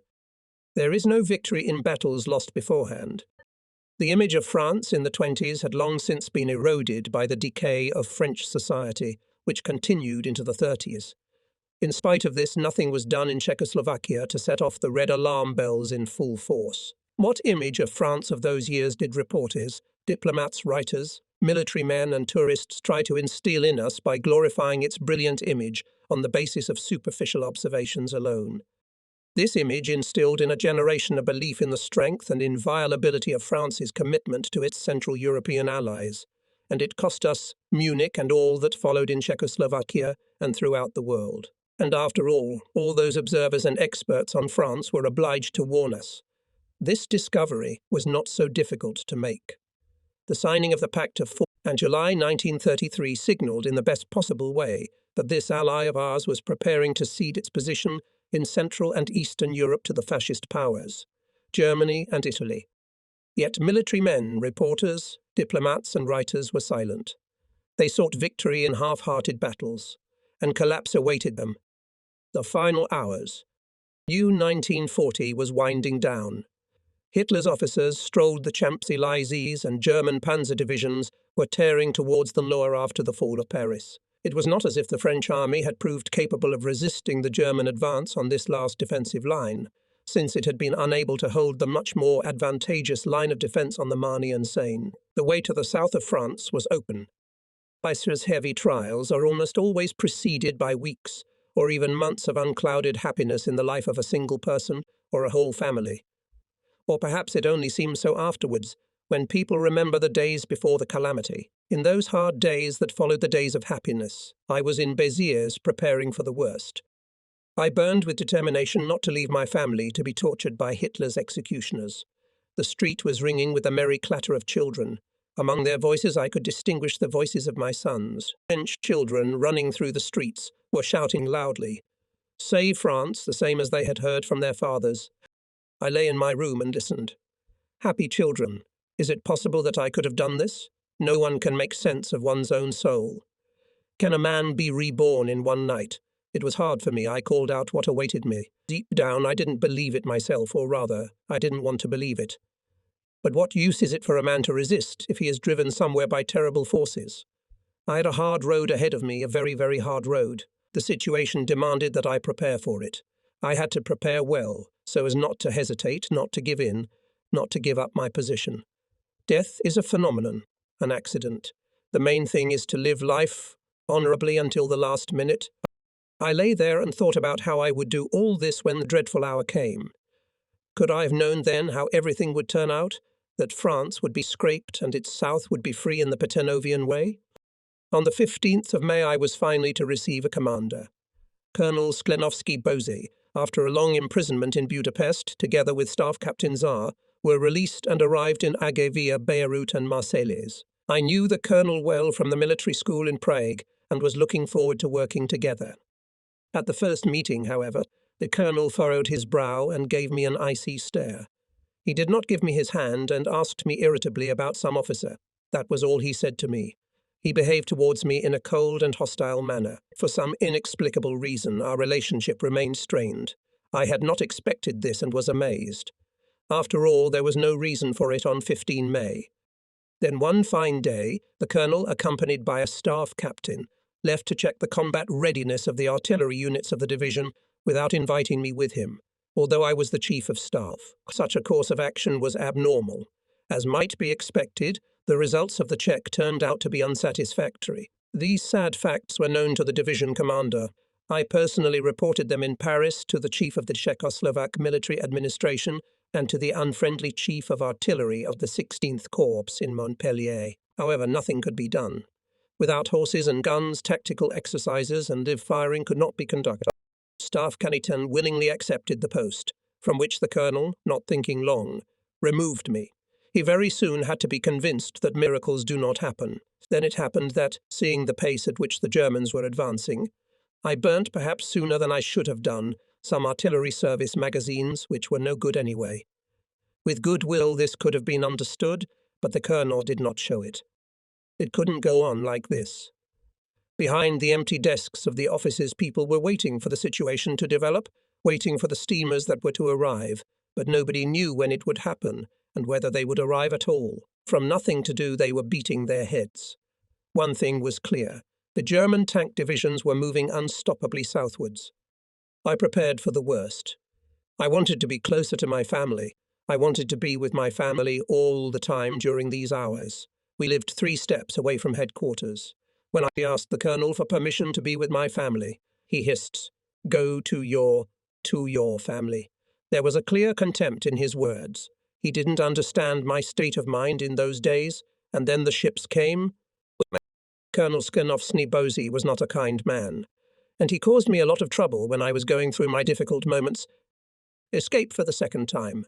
There is no victory in battles lost beforehand. The image of France in the 20s had long since been eroded by the decay of French society, which continued into the 30s. In spite of this, nothing was done in Czechoslovakia to set off the red alarm bells in full force. What image of France of those years did reporters, diplomats, writers, military men and tourists try to instill in us by glorifying its brilliant image on the basis of superficial observations alone? This image instilled in a generation a belief in the strength and inviolability of France's commitment to its Central European allies, and it cost us Munich and all that followed in Czechoslovakia and throughout the world. And after all those observers and experts on France were obliged to warn us. This discovery was not so difficult to make. The signing of the Pact of July 1933 signalled in the best possible way that this ally of ours was preparing to cede its position in Central and Eastern Europe to the fascist powers, Germany and Italy. Yet military men, reporters, diplomats and writers were silent. They sought victory in half-hearted battles, and collapse awaited them. The final hours. New 1940 was winding down. Hitler's officers strolled the Champs-Élysées and German panzer divisions were tearing towards the Loire after the fall of Paris. It was not as if the French army had proved capable of resisting the German advance on this last defensive line, since it had been unable to hold the much more advantageous line of defence on the Marne and Seine. The way to the south of France was open. Viceroy's heavy trials are almost always preceded by weeks or even months of unclouded happiness in the life of a single person or a whole family. Or perhaps it only seems so afterwards, when people remember the days before the calamity. In those hard days that followed the days of happiness, I was in Béziers preparing for the worst. I burned with determination not to leave my family to be tortured by Hitler's executioners. The street was ringing with the merry clatter of children. Among their voices I could distinguish the voices of my sons. French children running through the streets were shouting loudly, "Save France," the same as they had heard from their fathers. I lay in my room and listened. Happy children, is it possible that I could have done this? No one can make sense of one's own soul. Can a man be reborn in one night? It was hard for me. I called out what awaited me. Deep down, I didn't believe it myself, or rather, I didn't want to believe it. But what use is it for a man to resist if he is driven somewhere by terrible forces? I had a hard road ahead of me, a very, very hard road. The situation demanded that I prepare for it. I had to prepare well, so as not to hesitate, not to give in, not to give up my position. Death is a phenomenon, an accident. The main thing is to live life honourably until the last minute. I lay there and thought about how I would do all this when the dreadful hour came. Could I have known then how everything would turn out? that France would be scraped and its south would be free in the Patenovian way? On the 15th of May I was finally to receive a commander. Colonel Sklenovsky-Bozy, after a long imprisonment in Budapest, together with Staff Captain Czar, were released and arrived in Agavia, Beirut and Marseilles. I knew the colonel well from the military school in Prague and was looking forward to working together. At the first meeting, however, the colonel furrowed his brow and gave me an icy stare. He did not give me his hand and asked me irritably about some officer. That was all he said to me. He behaved towards me in a cold and hostile manner. For some inexplicable reason, our relationship remained strained. I had not expected this and was amazed. After all, there was no reason for it on 15 May. Then one fine day, the colonel, accompanied by a staff captain, left to check the combat readiness of the artillery units of the division without inviting me with him, although I was the chief of staff. Such a course of action was abnormal. As might be expected, the results of the check turned out to be unsatisfactory. These sad facts were known to the division commander. I personally reported them in Paris to the chief of the Czechoslovak military administration and to the unfriendly chief of artillery of the 16th Corps in Montpellier. However, nothing could be done. Without horses and guns, tactical exercises and live firing could not be conducted. Staff Captain willingly accepted the post, from which the colonel, not thinking long, removed me. He very soon had to be convinced that miracles do not happen. Then it happened that, seeing the pace at which the Germans were advancing, I burnt, perhaps sooner than I should have done, some artillery service magazines, which were no good anyway. With goodwill this could have been understood, but the colonel did not show it. It couldn't go on like this. Behind the empty desks of the offices, people were waiting for the situation to develop, waiting for the steamers that were to arrive, but nobody knew when it would happen and whether they would arrive at all. From nothing to do, they were beating their heads. One thing was clear. The German tank divisions were moving unstoppably southwards. I prepared for the worst. I wanted to be closer to my family. I wanted to be with my family all the time during these hours. We lived 3 steps away from headquarters. When I asked the colonel for permission to be with my family, he hissed, "Go to your family." There was a clear contempt in his words. He didn't understand my state of mind in those days, and then the ships came. Colonel Sklenovsky-Bozy was not a kind man, and he caused me a lot of trouble when I was going through my difficult moments. Escape for the second time.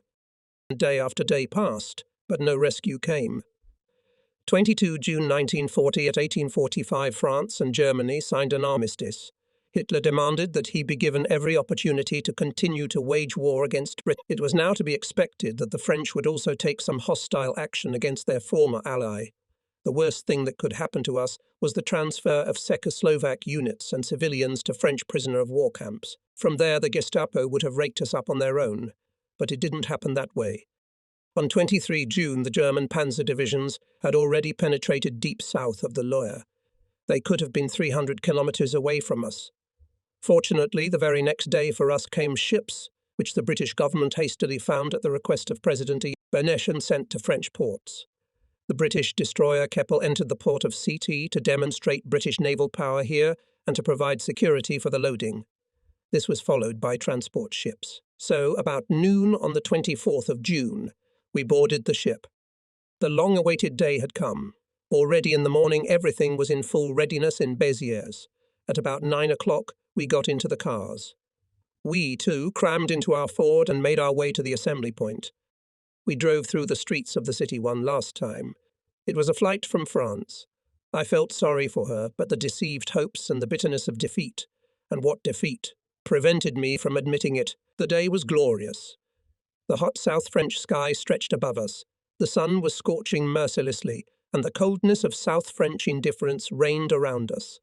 Day after day passed, but no rescue came. 22 June 1940 at 1845 France and Germany signed an armistice. Hitler demanded that he be given every opportunity to continue to wage war against Britain. It was now to be expected that the French would also take some hostile action against their former ally. The worst thing that could happen to us was the transfer of Czechoslovak units and civilians to French prisoner of war camps. From there, the Gestapo would have raked us up on their own. But it didn't happen that way. On 23 June, the German panzer divisions had already penetrated deep south of the Loire. They could have been 300 kilometers away from us. Fortunately, the very next day for us came ships, which the British government hastily found at the request of President Bernays and sent to French ports. The British destroyer Keppel entered the port of City to demonstrate British naval power here and to provide security for the loading. This was followed by transport ships. So, about noon on the 24th of June, we boarded the ship. The long-awaited day had come. Already in the morning, everything was in full readiness in Béziers. At about 9 o'clock, we got into the cars. We, too, crammed into our Ford and made our way to the assembly point. We drove through the streets of the city one last time. It was a flight from France. I felt sorry for her, but the deceived hopes and the bitterness of defeat, and what defeat, prevented me from admitting it. The day was glorious. The hot South French sky stretched above us. The sun was scorching mercilessly, and the coldness of South French indifference reigned around us.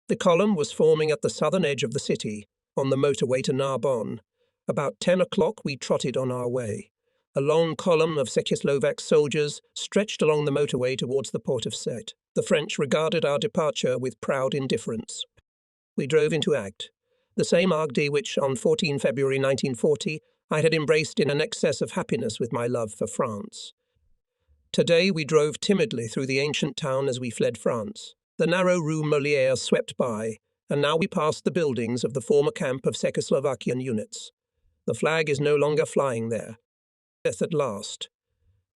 The column was forming at the southern edge of the city, on the motorway to Narbonne. About 10 o'clock we trotted on our way. A long column of Czechoslovak soldiers stretched along the motorway towards the port of Sète. The French regarded our departure with proud indifference. We drove into Agde, the same Agde which, on 14 February 1940, I had embraced in an excess of happiness with my love for France. Today we drove timidly through the ancient town as we fled France. The narrow Rue Molière swept by, and now we passed the buildings of the former camp of Czechoslovakian units. The flag is no longer flying there. Death at last.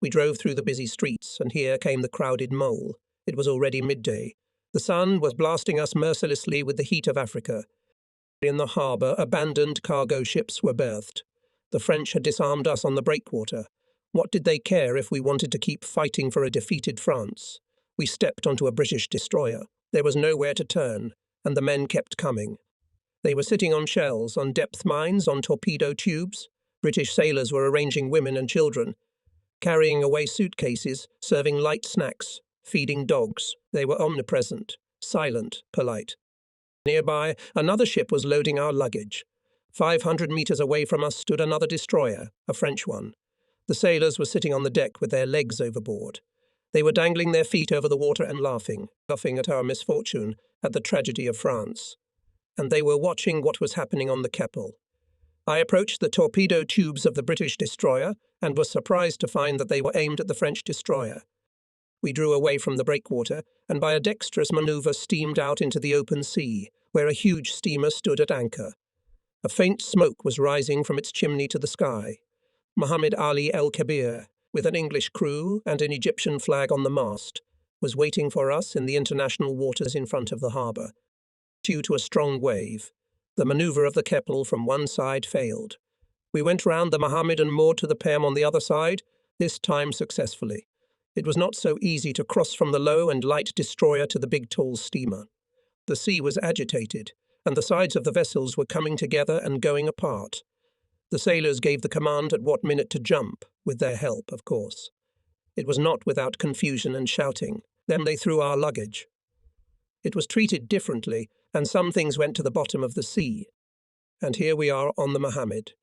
We drove through the busy streets, and here came the crowded mole. It was already midday. The sun was blasting us mercilessly with the heat of Africa. In the harbour, abandoned cargo ships were berthed. The French had disarmed us on the breakwater. What did they care if we wanted to keep fighting for a defeated France? We stepped onto a British destroyer. There was nowhere to turn, and the men kept coming. They were sitting on shells, on depth mines, on torpedo tubes. British sailors were arranging women and children, carrying away suitcases, serving light snacks, feeding dogs. They were omnipresent, silent, polite. Nearby, another ship was loading our luggage. 500 meters away from us stood another destroyer, a French one. The sailors were sitting on the deck with their legs overboard. They were dangling their feet over the water and laughing at our misfortune, at the tragedy of France. And they were watching what was happening on the Keppel. I approached the torpedo tubes of the British destroyer and was surprised to find that they were aimed at the French destroyer. We drew away from the breakwater, and by a dexterous manoeuvre steamed out into the open sea, where a huge steamer stood at anchor. A faint smoke was rising from its chimney to the sky. Mohammed Ali El-Kabir, with an English crew and an Egyptian flag on the mast, was waiting for us in the international waters in front of the harbour. Due to a strong wave, the manoeuvre of the Keppel from one side failed. We went round the Mohammed and moored to the Pem on the other side, this time successfully. It was not so easy to cross from the low and light destroyer to the big tall steamer. The sea was agitated, and the sides of the vessels were coming together and going apart. The sailors gave the command at what minute to jump, with their help, of course. It was not without confusion and shouting. Then they threw our luggage. It was treated differently, and some things went to the bottom of the sea. And here we are on the Mohammed.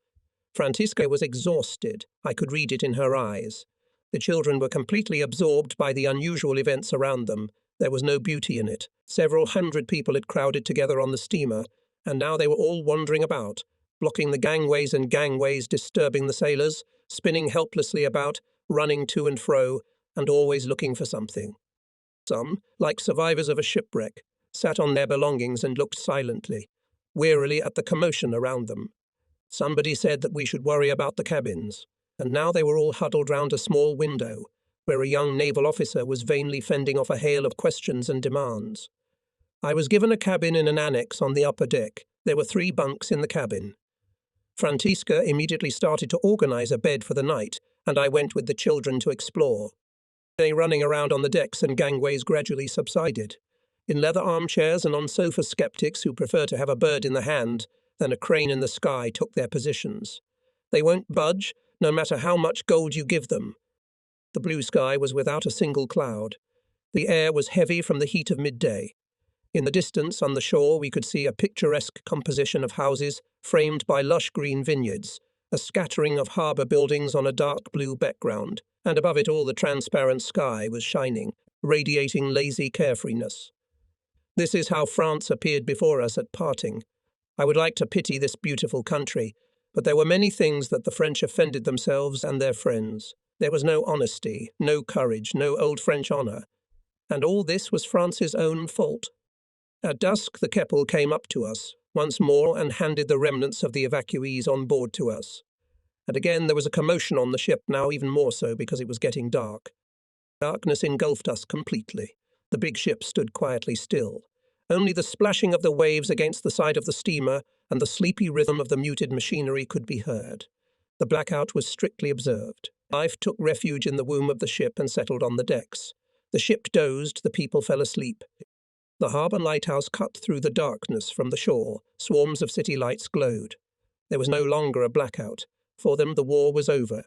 Francisca was exhausted. I could read it in her eyes. The children were completely absorbed by the unusual events around them. There was no beauty in it. Several hundred people had crowded together on the steamer, and now they were all wandering about, blocking the gangways and gangways, disturbing the sailors, spinning helplessly about, running to and fro, and always looking for something. Some, like survivors of a shipwreck, sat on their belongings and looked silently, wearily at the commotion around them. Somebody said that we should worry about the cabins, and now they were all huddled round a small window, where a young naval officer was vainly fending off a hail of questions and demands. I was given a cabin in an annex on the upper deck. There were 3 bunks in the cabin. Francisca immediately started to organize a bed for the night, and I went with the children to explore. They running around on the decks and gangways gradually subsided. In leather armchairs and on sofa skeptics who prefer to have a bird in the hand than a crane in the sky took their positions. They won't budge, no matter how much gold you give them. The blue sky was without a single cloud. The air was heavy from the heat of midday. In the distance, on the shore, we could see a picturesque composition of houses framed by lush green vineyards, a scattering of harbour buildings on a dark blue background, and above it all the transparent sky was shining, radiating lazy carefreeness. This is how France appeared before us at parting. I would like to pity this beautiful country, but there were many things that the French offended themselves and their friends. There was no honesty, no courage, no old French honour. And all this was France's own fault. At dusk the Keppel came up to us, once more, and handed the remnants of the evacuees on board to us. And again there was a commotion on the ship, now even more so because it was getting dark. Darkness engulfed us completely. The big ship stood quietly still. Only the splashing of the waves against the side of the steamer and the sleepy rhythm of the muted machinery could be heard. The blackout was strictly observed. Life took refuge in the womb of the ship and settled on the decks. The ship dozed, the people fell asleep. The harbour lighthouse cut through the darkness from the shore. Swarms of city lights glowed. There was no longer a blackout. For them the war was over.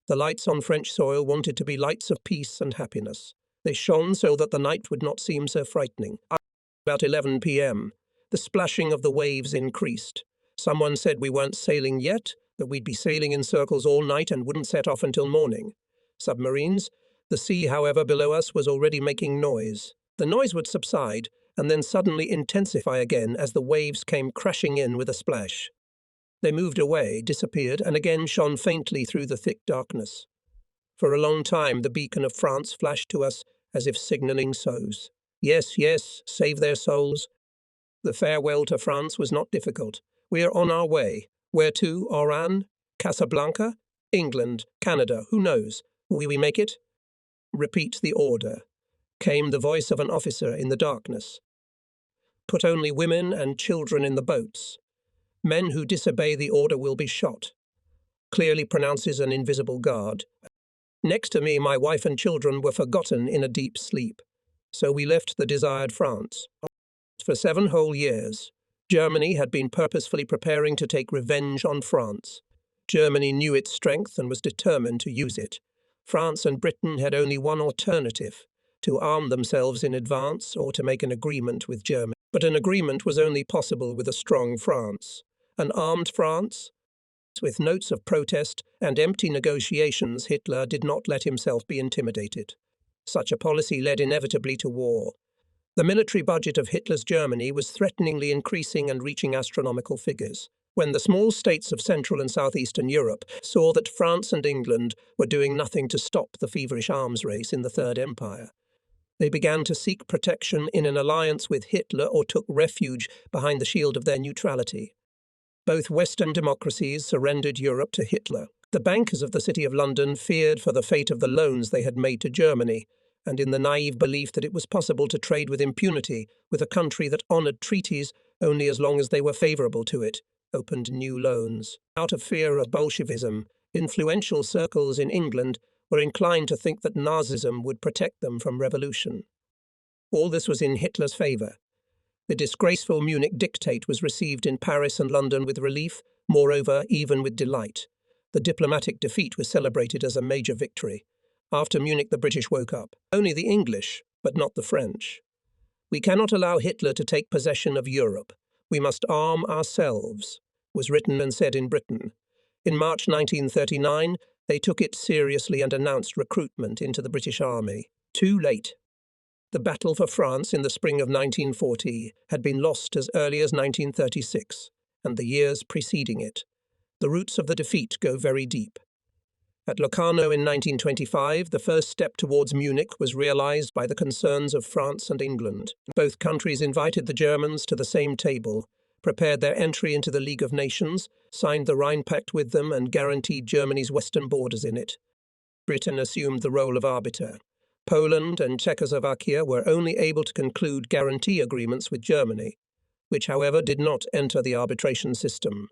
The lights on French soil wanted to be lights of peace and happiness. They shone so that the night would not seem so frightening. About 11 p.m., the splashing of the waves increased. Someone said we weren't sailing yet, that we'd be sailing in circles all night and wouldn't set off until morning. Submarines. The sea, however, below us was already making noise. The noise would subside and then suddenly intensify again as the waves came crashing in with a splash. They moved away, disappeared, and again shone faintly through the thick darkness. For a long time the beacon of France flashed to us as if signalling souls. Yes, yes, save their souls. The farewell to France was not difficult. We are on our way. Where to? Oran? Casablanca? England? Canada? Who knows? Will we make it? Repeat the order, came the voice of an officer in the darkness. Put only women and children in the boats. Men who disobey the order will be shot, clearly pronounces an invisible guard. Next to me, my wife and children were forgotten in a deep sleep. So we left the desired France. For 7 whole years, Germany had been purposefully preparing to take revenge on France. Germany knew its strength and was determined to use it. France and Britain had only one alternative: to arm themselves in advance or to make an agreement with Germany. But an agreement was only possible with a strong France. An armed France? With notes of protest and empty negotiations, Hitler did not let himself be intimidated. Such a policy led inevitably to war. The military budget of Hitler's Germany was threateningly increasing and reaching astronomical figures. When the small states of Central and Southeastern Europe saw that France and England were doing nothing to stop the feverish arms race in the Third Empire, they began to seek protection in an alliance with Hitler or took refuge behind the shield of their neutrality. Both Western democracies surrendered Europe to Hitler. The bankers of the City of London feared for the fate of the loans they had made to Germany, and in the naive belief that it was possible to trade with impunity with a country that honoured treaties only as long as they were favourable to it, opened new loans. Out of fear of Bolshevism, influential circles in England were inclined to think that Nazism would protect them from revolution. All this was in Hitler's favour. The disgraceful Munich dictate was received in Paris and London with relief, moreover, even with delight. The diplomatic defeat was celebrated as a major victory. After Munich, the British woke up. Only the English, but not the French. We cannot allow Hitler to take possession of Europe. We must arm ourselves, was written and said in Britain. In March 1939, they took it seriously and announced recruitment into the British Army. Too late. The battle for France in the spring of 1940 had been lost as early as 1936, and the years preceding it. The roots of the defeat go very deep. At Locarno in 1925, the first step towards Munich was realized by the concerns of France and England. Both countries invited the Germans to the same table, prepared their entry into the League of Nations, signed the Rhine Pact with them, and guaranteed Germany's western borders in it. Britain assumed the role of arbiter. Poland and Czechoslovakia were only able to conclude guarantee agreements with Germany, which, however, did not enter the arbitration system.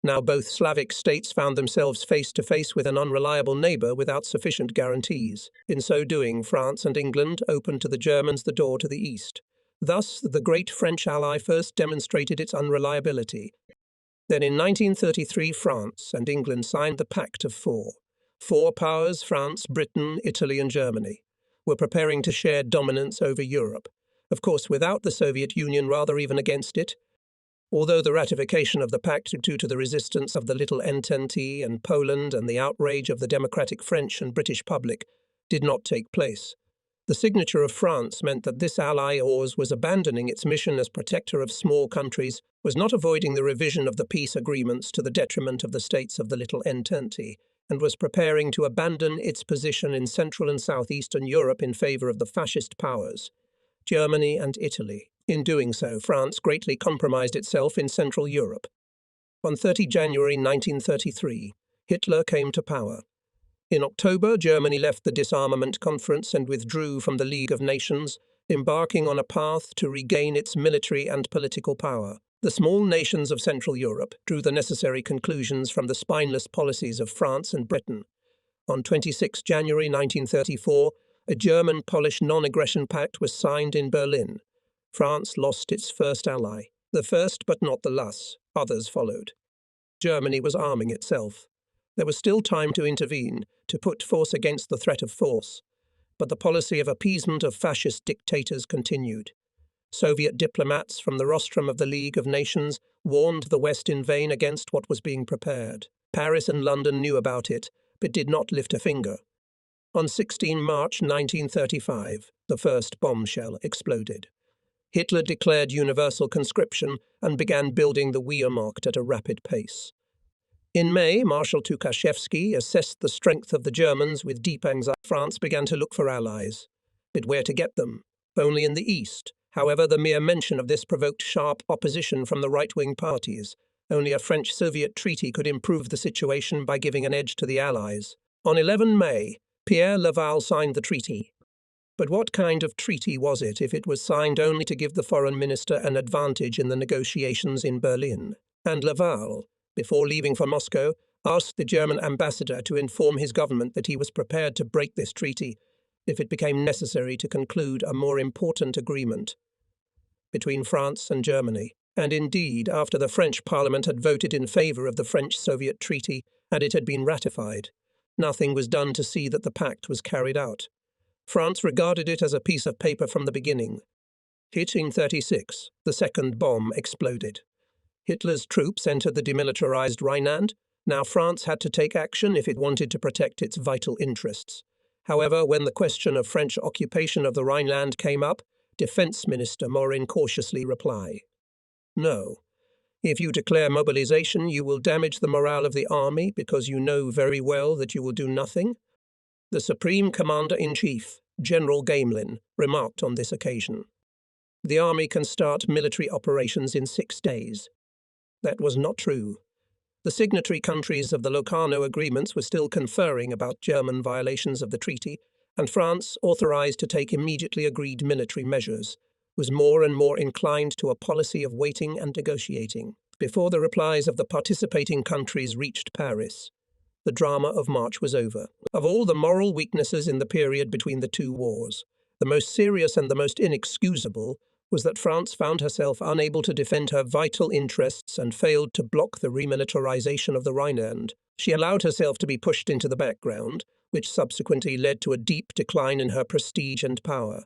Now both Slavic states found themselves face to face with an unreliable neighbour without sufficient guarantees. In so doing, France and England opened to the Germans the door to the east. Thus, the great French ally first demonstrated its unreliability. Then in 1933, France and England signed the Pact of Four. 4 powers, France, Britain, Italy and Germany, were preparing to share dominance over Europe. Of course, without the Soviet Union, rather even against it. Although the ratification of the pact, due to the resistance of the Little Entente and Poland and the outrage of the democratic French and British public, did not take place. The signature of France meant that this ally ours was abandoning its mission as protector of small countries, was not avoiding the revision of the peace agreements to the detriment of the states of the Little Entente, and was preparing to abandon its position in Central and Southeastern Europe in favour of the fascist powers, Germany and Italy. In doing so, France greatly compromised itself in Central Europe. On 30 January 1933, Hitler came to power. In October, Germany left the Disarmament Conference and withdrew from the League of Nations, embarking on a path to regain its military and political power. The small nations of Central Europe drew the necessary conclusions from the spineless policies of France and Britain. On 26 January 1934, a German-Polish non-aggression pact was signed in Berlin. France lost its first ally, the first but not the last. Others followed. Germany was arming itself. There was still time to intervene, to put force against the threat of force. But the policy of appeasement of fascist dictators continued. Soviet diplomats from the rostrum of the League of Nations warned the West in vain against what was being prepared. Paris and London knew about it, but did not lift a finger. On 16 March 1935, the first bombshell exploded. Hitler declared universal conscription and began building the Wehrmacht at a rapid pace. In May, Marshal Tukhachevsky assessed the strength of the Germans with deep anxiety. France began to look for allies, but where to get them? Only in the east. However, the mere mention of this provoked sharp opposition from the right-wing parties. Only a French-Soviet treaty could improve the situation by giving an edge to the Allies. On 11 May, Pierre Laval signed the treaty. But what kind of treaty was it if it was signed only to give the foreign minister an advantage in the negotiations in Berlin? And Laval, before leaving for Moscow, asked the German ambassador to inform his government that he was prepared to break this treaty if it became necessary to conclude a more important agreement between France and Germany. And indeed, after the French Parliament had voted in favour of the French-Soviet treaty and it had been ratified, nothing was done to see that the pact was carried out. France regarded it as a piece of paper from the beginning. Hit in 1936, the second bomb exploded. Hitler's troops entered the demilitarized Rhineland. Now France had to take action if it wanted to protect its vital interests. However, when the question of French occupation of the Rhineland came up, Defense Minister Morin cautiously replied, "No. If you declare mobilization, you will damage the morale of the army because you know very well that you will do nothing." The Supreme Commander-in-Chief, General Gamelin, remarked on this occasion, "The army can start military operations in 6 days." That was not true. The signatory countries of the Locarno agreements were still conferring about German violations of the treaty, and France, authorized to take immediately agreed military measures, was more and more inclined to a policy of waiting and negotiating. Before the replies of the participating countries reached Paris, the drama of March was over. Of all the moral weaknesses in the period between the two wars, the most serious and the most inexcusable was that France found herself unable to defend her vital interests and failed to block the remilitarization of the Rhineland. She allowed herself to be pushed into the background, which subsequently led to a deep decline in her prestige and power.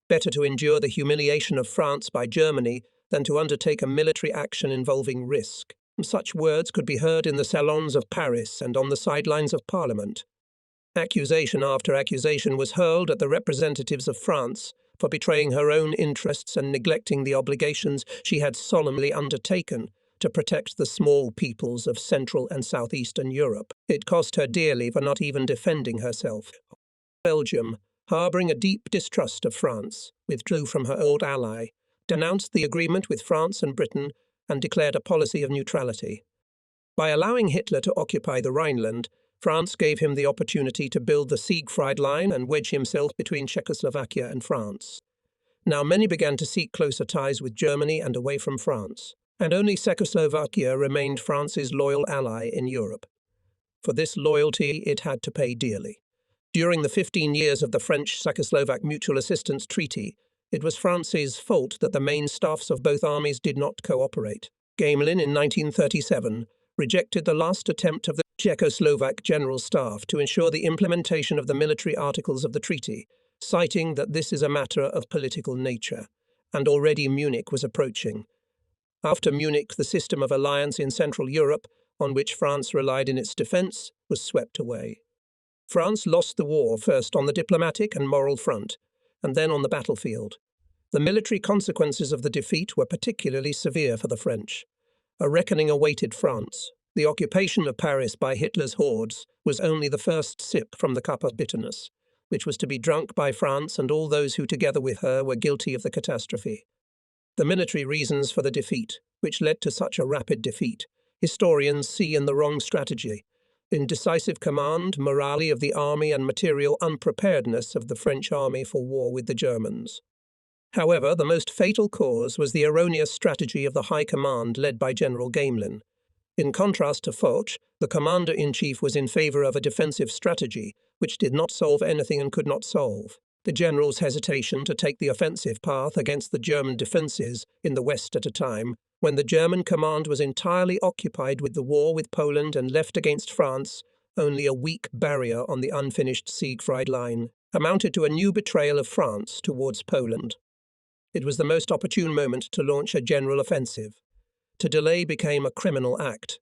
Better to endure the humiliation of France by Germany than to undertake a military action involving risk. Such words could be heard in the salons of Paris and on the sidelines of Parliament. Accusation after accusation was hurled at the representatives of France for betraying her own interests and neglecting the obligations she had solemnly undertaken to protect the small peoples of Central and Southeastern Europe. It cost her dearly for not even defending herself. Belgium, harbouring a deep distrust of France, withdrew from her old ally, denounced the agreement with France and Britain, and declared a policy of neutrality. By allowing Hitler to occupy the Rhineland, France gave him the opportunity to build the Siegfried Line and wedge himself between Czechoslovakia and France. Now many began to seek closer ties with Germany and away from France, and only Czechoslovakia remained France's loyal ally in Europe. For this loyalty it had to pay dearly. During the 15 years of the French-Czechoslovak Mutual Assistance Treaty, it was France's fault that the main staffs of both armies did not cooperate. Gamelin, in 1937, rejected the last attempt of the Czechoslovak General Staff to ensure the implementation of the military articles of the treaty, citing that this is a matter of political nature, and already Munich was approaching. After Munich, the system of alliance in Central Europe, on which France relied in its defence, was swept away. France lost the war first on the diplomatic and moral front, and then on the battlefield. The military consequences of the defeat were particularly severe for the French. A reckoning awaited France. The occupation of Paris by Hitler's hordes was only the first sip from the cup of bitterness, which was to be drunk by France and all those who together with her were guilty of the catastrophe. The military reasons for the defeat, which led to such a rapid defeat, historians see in the wrong strategy, indecisive command, morale of the army and material unpreparedness of the French army for war with the Germans. However, the most fatal cause was the erroneous strategy of the High Command led by General Gamelin. In contrast to Foch, the Commander-in-Chief was in favour of a defensive strategy, which did not solve anything and could not solve. The general's hesitation to take the offensive path against the German defences in the West at a time, when the German command was entirely occupied with the war with Poland and left against France, only a weak barrier on the unfinished Siegfried Line, amounted to a new betrayal of France towards Poland. It was the most opportune moment to launch a general offensive. To delay became a criminal act.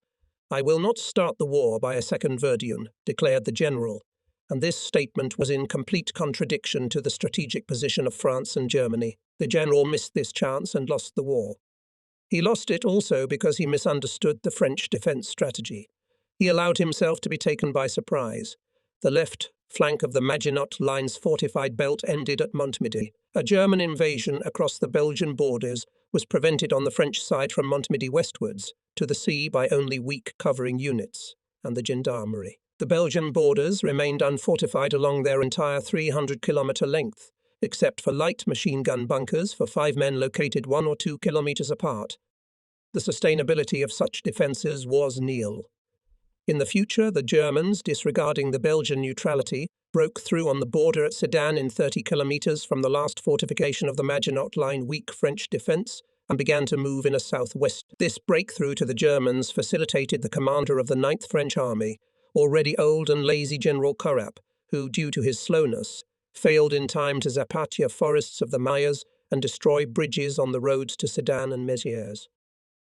"I will not start the war by a second Verdun," declared the general, and this statement was in complete contradiction to the strategic position of France and Germany. The general missed this chance and lost the war. He lost it also because he misunderstood the French defence strategy. He allowed himself to be taken by surprise. The left flank of the Maginot Line's fortified belt ended at Montmedy. A German invasion across the Belgian borders was prevented on the French side from Montmedy westwards to the sea by only weak covering units and the gendarmerie. The Belgian borders remained unfortified along their entire 300-kilometre length, except for light machine gun bunkers for 5 men located 1 or 2 kilometres apart. The sustainability of such defences was nil. In the future, the Germans, disregarding the Belgian neutrality, broke through on the border at Sedan in 30 kilometres from the last fortification of the Maginot Line weak French defence and began to move in a southwest. This breakthrough to the Germans facilitated the commander of the 9th French Army, already old and lazy General Corrap, who, due to his slowness, failed in time to zapatia forests of the Mayas and destroy bridges on the roads to Sedan and Mézières.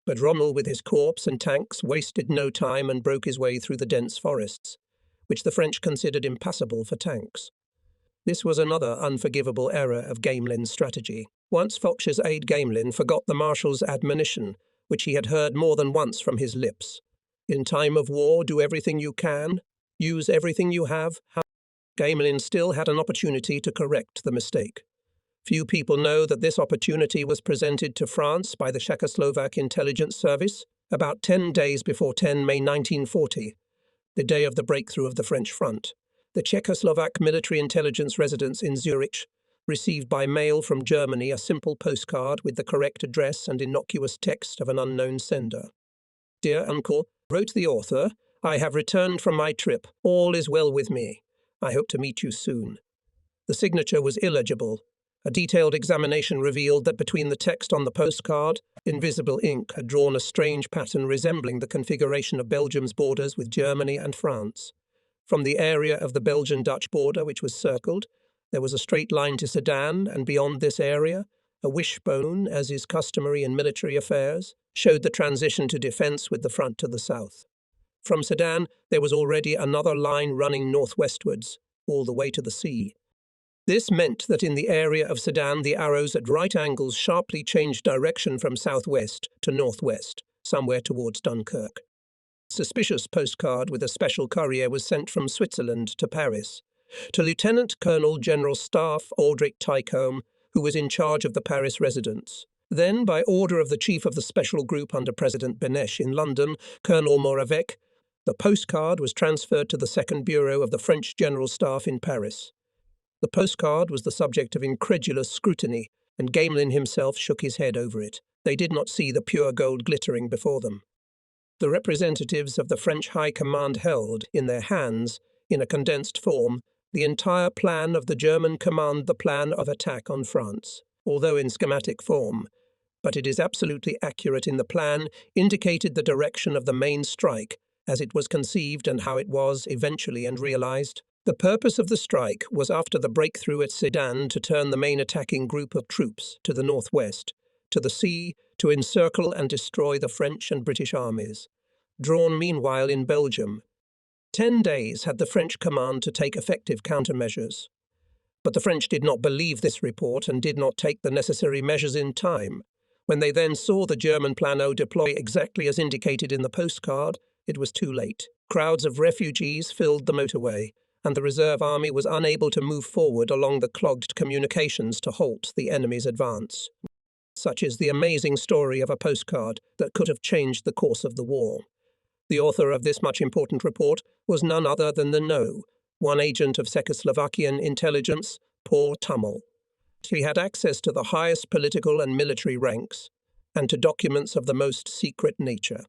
But Rommel, with his corps and tanks, wasted no time and broke his way through the dense forests, which the French considered impassable for tanks. This was another unforgivable error of Gamelin's strategy. Once Foch's aide Gamelin forgot the Marshal's admonition, which he had heard more than once from his lips. In time of war, do everything you can, use everything you have. Gamelin still had an opportunity to correct the mistake. Few people know that this opportunity was presented to France by the Czechoslovak intelligence service about 10 days before 10 May 1940, the day of the breakthrough of the French front. The Czechoslovak military intelligence residents in Zurich received by mail from Germany a simple postcard with the correct address and innocuous text of an unknown sender. "Dear Uncle," wrote the author, "I have returned from my trip. All is well with me. I hope to meet you soon." The signature was illegible. A detailed examination revealed that between the text on the postcard, invisible ink had drawn a strange pattern resembling the configuration of Belgium's borders with Germany and France. From the area of the Belgian-Dutch border, which was circled, there was a straight line to Sedan, and beyond this area, a wishbone, as is customary in military affairs, showed the transition to defence with the front to the south. From Sedan, there was already another line running northwestwards, all the way to the sea. This meant that in the area of Sedan, the arrows at right angles sharply changed direction from southwest to northwest, somewhere towards Dunkirk. A suspicious postcard with a special courier was sent from Switzerland to Paris, to Lieutenant Colonel General Staff Aldrich Teichholm, who was in charge of the Paris residence. Then, by order of the chief of the special group under President Benesch in London, Colonel Moravec, the postcard was transferred to the Second Bureau of the French General Staff in Paris. The postcard was the subject of incredulous scrutiny, and Gamelin himself shook his head over it. They did not see the pure gold glittering before them. The representatives of the French High Command held, in their hands, in a condensed form, the entire plan of the German command, the plan of attack on France, although in schematic form. But it is absolutely accurate in the plan, indicated the direction of the main strike, as it was conceived and how it was eventually and realized. The purpose of the strike was, after the breakthrough at Sedan, to turn the main attacking group of troops to the northwest, to the sea, to encircle and destroy the French and British armies, drawn meanwhile in Belgium. 10 days had the French command to take effective countermeasures. But the French did not believe this report and did not take the necessary measures in time. When they then saw the German plan deploy exactly as indicated in the postcard, it was too late. Crowds of refugees filled the motorway, and the reserve army was unable to move forward along the clogged communications to halt the enemy's advance. Such is the amazing story of a postcard that could have changed the course of the war. The author of this much important report was none other than the No, one agent of Czechoslovakian intelligence, Paul Tummel. He had access to the highest political and military ranks, and to documents of the most secret nature.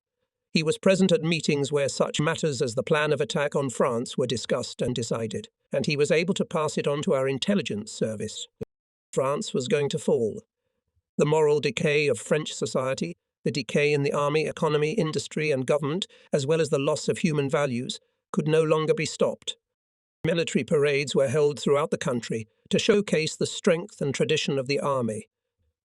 He was present at meetings where such matters as the plan of attack on France were discussed and decided, and he was able to pass it on to our intelligence service. France was going to fall. The moral decay of French society, the decay in the army, economy, industry, and government, as well as the loss of human values, could no longer be stopped. Military parades were held throughout the country to showcase the strength and tradition of the army.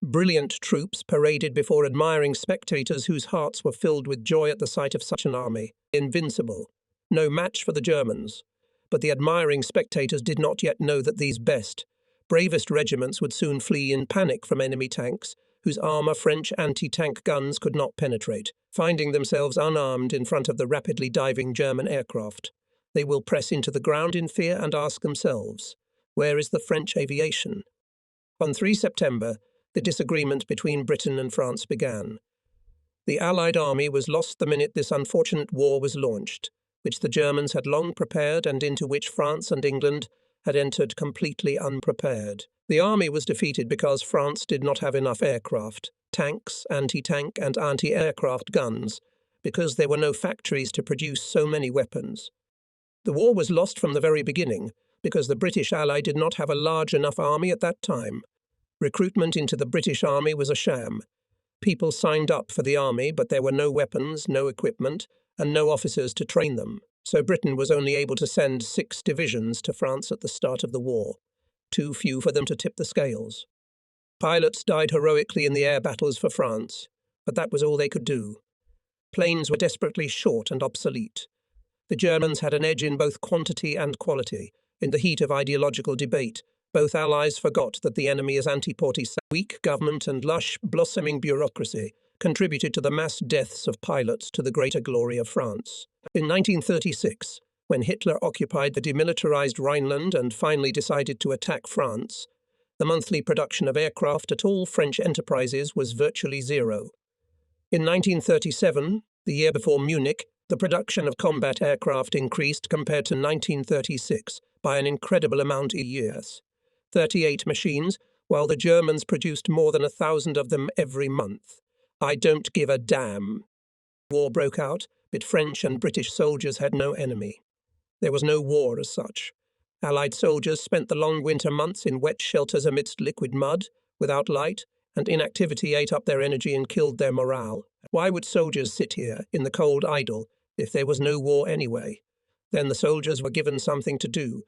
Brilliant troops paraded before admiring spectators whose hearts were filled with joy at the sight of such an army. Invincible, no match for the Germans. But the admiring spectators did not yet know that these best, bravest regiments would soon flee in panic from enemy tanks, whose armour French anti-tank guns could not penetrate, finding themselves unarmed in front of the rapidly diving German aircraft. They will press into the ground in fear and ask themselves, where is the French aviation? On 3 September, the disagreement between Britain and France began. The Allied army was lost the minute this unfortunate war was launched. which the Germans had long prepared and into which France and England had entered completely unprepared. The army was defeated because France did not have enough aircraft, tanks, anti-tank and anti-aircraft guns, because there were no factories to produce so many weapons. The war was lost from the very beginning, because the British ally did not have a large enough army at that time. Recruitment into the British army was a sham. People signed up for the army, but there were no weapons, no equipment, and no officers to train them. So Britain was only able to send 6 divisions to France at the start of the war, too few for them to tip the scales. Pilots died heroically in the air battles for France, but that was all they could do. Planes were desperately short and obsolete. The Germans had an edge in both quantity and quality. In the heat of ideological debate, both allies forgot that the enemy is anti-party. Weak government and lush, blossoming bureaucracy contributed to the mass deaths of pilots to the greater glory of France. In 1936, when Hitler occupied the demilitarized Rhineland and finally decided to attack France, the monthly production of aircraft at all French enterprises was virtually zero. In 1937, the year before Munich, the production of combat aircraft increased compared to 1936 by an incredible amount in years. 38 machines, while the Germans produced more than 1,000 of them every month. I don't give a damn. War broke out, but French and British soldiers had no enemy. There was no war as such. Allied soldiers spent the long winter months in wet shelters amidst liquid mud, without light, and inactivity ate up their energy and killed their morale. Why would soldiers sit here in the cold idle if there was no war anyway? Then the soldiers were given something to do.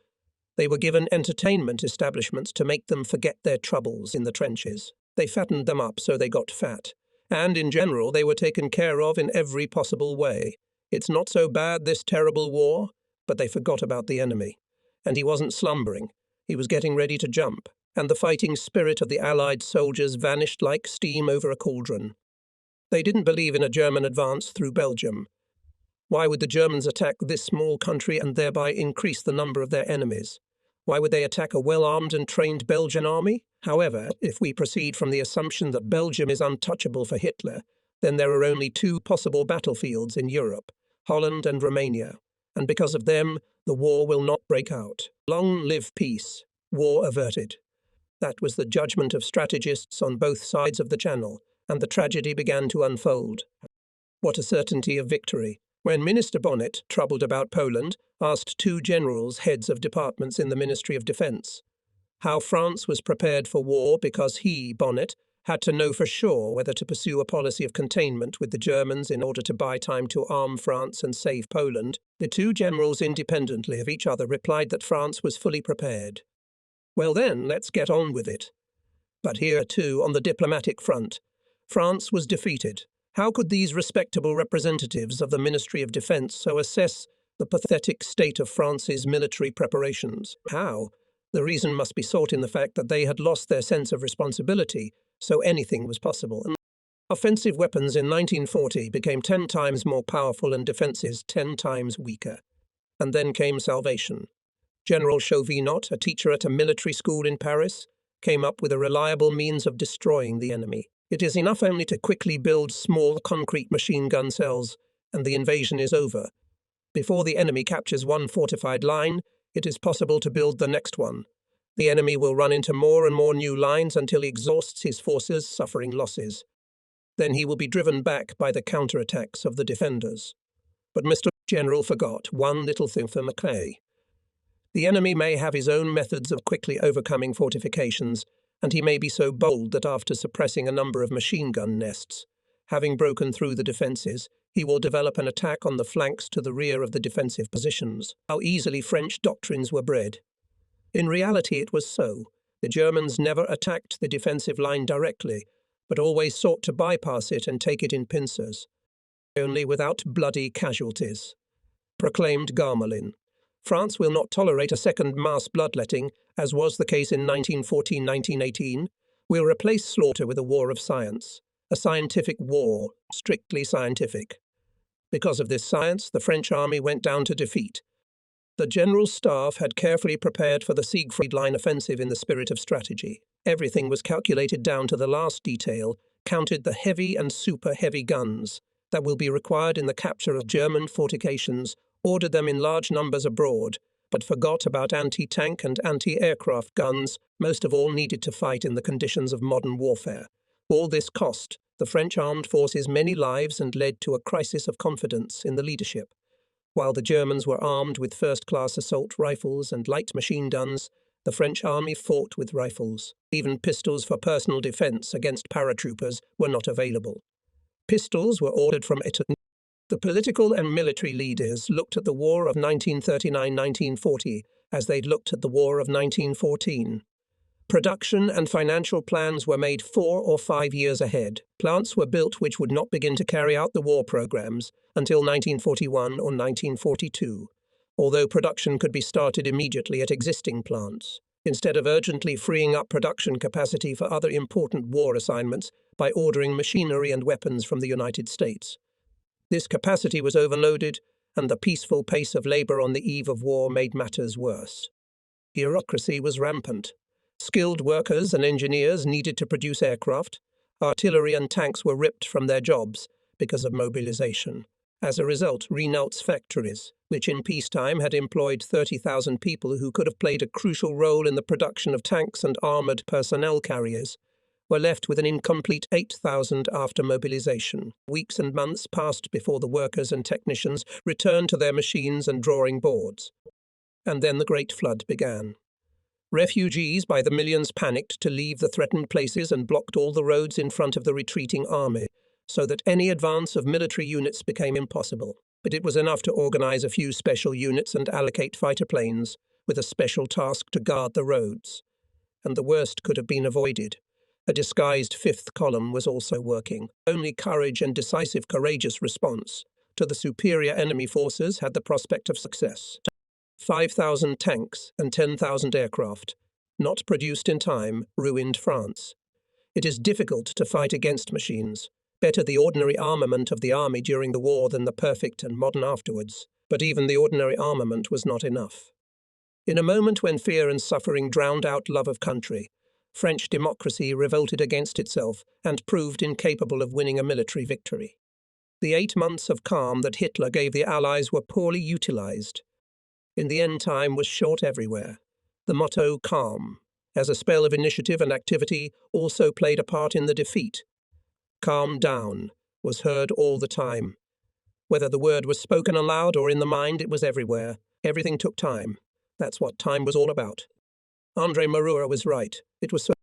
They were given entertainment establishments to make them forget their troubles in the trenches. They fattened them up so they got fat. And in general, they were taken care of in every possible way. It's not so bad, this terrible war, but they forgot about the enemy. And he wasn't slumbering. He was getting ready to jump. And the fighting spirit of the Allied soldiers vanished like steam over a cauldron. They didn't believe in a German advance through Belgium. Why would the Germans attack this small country and thereby increase the number of their enemies? Why would they attack a well-armed and trained Belgian army? However, if we proceed from the assumption that Belgium is untouchable for Hitler, then there are only 2 possible battlefields in Europe, Holland and Romania, and because of them, the war will not break out. Long live peace, war averted. That was the judgment of strategists on both sides of the Channel, and the tragedy began to unfold. What a certainty of victory! When Minister Bonnet, troubled about Poland, asked 2 generals, heads of departments in the Ministry of Defence, how France was prepared for war because he, Bonnet, had to know for sure whether to pursue a policy of containment with the Germans in order to buy time to arm France and save Poland, the 2 generals independently of each other replied that France was fully prepared. Well then, let's get on with it. But here too, on the diplomatic front, France was defeated. How could these respectable representatives of the Ministry of Defence so assess the pathetic state of France's military preparations? How? The reason must be sought in the fact that they had lost their sense of responsibility, so anything was possible. Offensive weapons in 1940 became 10 times more powerful and defences 10 times weaker. And then came salvation. General Chauvinot, a teacher at a military school in Paris, came up with a reliable means of destroying the enemy. It is enough only to quickly build small concrete machine gun cells, and the invasion is over. Before the enemy captures one fortified line, it is possible to build the next one. The enemy will run into more and more new lines until he exhausts his forces, suffering losses. Then he will be driven back by the counterattacks of the defenders. But Mr. General forgot one little thing for Mackay. The enemy may have his own methods of quickly overcoming fortifications, and he may be so bold that after suppressing a number of machine gun nests, having broken through the defences, he will develop an attack on the flanks to the rear of the defensive positions. How easily French doctrines were bred. In reality it was so. The Germans never attacked the defensive line directly, but always sought to bypass it and take it in pincers. Only without bloody casualties. Proclaimed Gamelin. France will not tolerate a second mass bloodletting, as was the case in 1914-1918. We'll replace slaughter with a war of science. A scientific war, strictly scientific. Because of this science, the French army went down to defeat. The General Staff had carefully prepared for the Siegfried Line offensive in the spirit of strategy. Everything was calculated down to the last detail, counted the heavy and super-heavy guns that will be required in the capture of German fortifications ordered them in large numbers abroad, but forgot about anti-tank and anti-aircraft guns, most of all needed to fight in the conditions of modern warfare. All this cost the French armed forces many lives and led to a crisis of confidence in the leadership. While the Germans were armed with first-class assault rifles and light machine guns, the French army fought with rifles. Even pistols for personal defense against paratroopers were not available. Pistols were ordered from Italy. The political and military leaders looked at the War of 1939–1940 as they'd looked at the War of 1914. Production and financial plans were made 4 or 5 years ahead. Plants were built which would not begin to carry out the war programs until 1941 or 1942, although production could be started immediately at existing plants, instead of urgently freeing up production capacity for other important war assignments by ordering machinery and weapons from the United States. This capacity was overloaded, and the peaceful pace of labor on the eve of war made matters worse. Bureaucracy was rampant. Skilled workers and engineers needed to produce aircraft. Artillery and tanks were ripped from their jobs because of mobilization. As a result, Renault's factories, which in peacetime had employed 30,000 people who could have played a crucial role in the production of tanks and armored personnel carriers, were left with an incomplete 8,000 after mobilization. Weeks and months passed before the workers and technicians returned to their machines and drawing boards. And then the Great Flood began. Refugees by the millions panicked to leave the threatened places and blocked all the roads in front of the retreating army, so that any advance of military units became impossible. But it was enough to organize a few special units and allocate fighter planes, with a special task to guard the roads. And the worst could have been avoided. A disguised fifth column was also working. Only courage and courageous response to the superior enemy forces had the prospect of success. 5,000 tanks and 10,000 aircraft, not produced in time, ruined France. It is difficult to fight against machines. Better the ordinary armament of the army during the war than the perfect and modern afterwards. But even the ordinary armament was not enough. In a moment when fear and suffering drowned out love of country, French democracy revolted against itself and proved incapable of winning a military victory. The 8 months of calm that Hitler gave the Allies were poorly utilized. In the end, time was short everywhere. The motto, calm, as a spell of initiative and activity, also played a part in the defeat. Calm down was heard all the time. Whether the word was spoken aloud or in the mind, it was everywhere. Everything took time. That's what time was all about. André Marour was right. It was so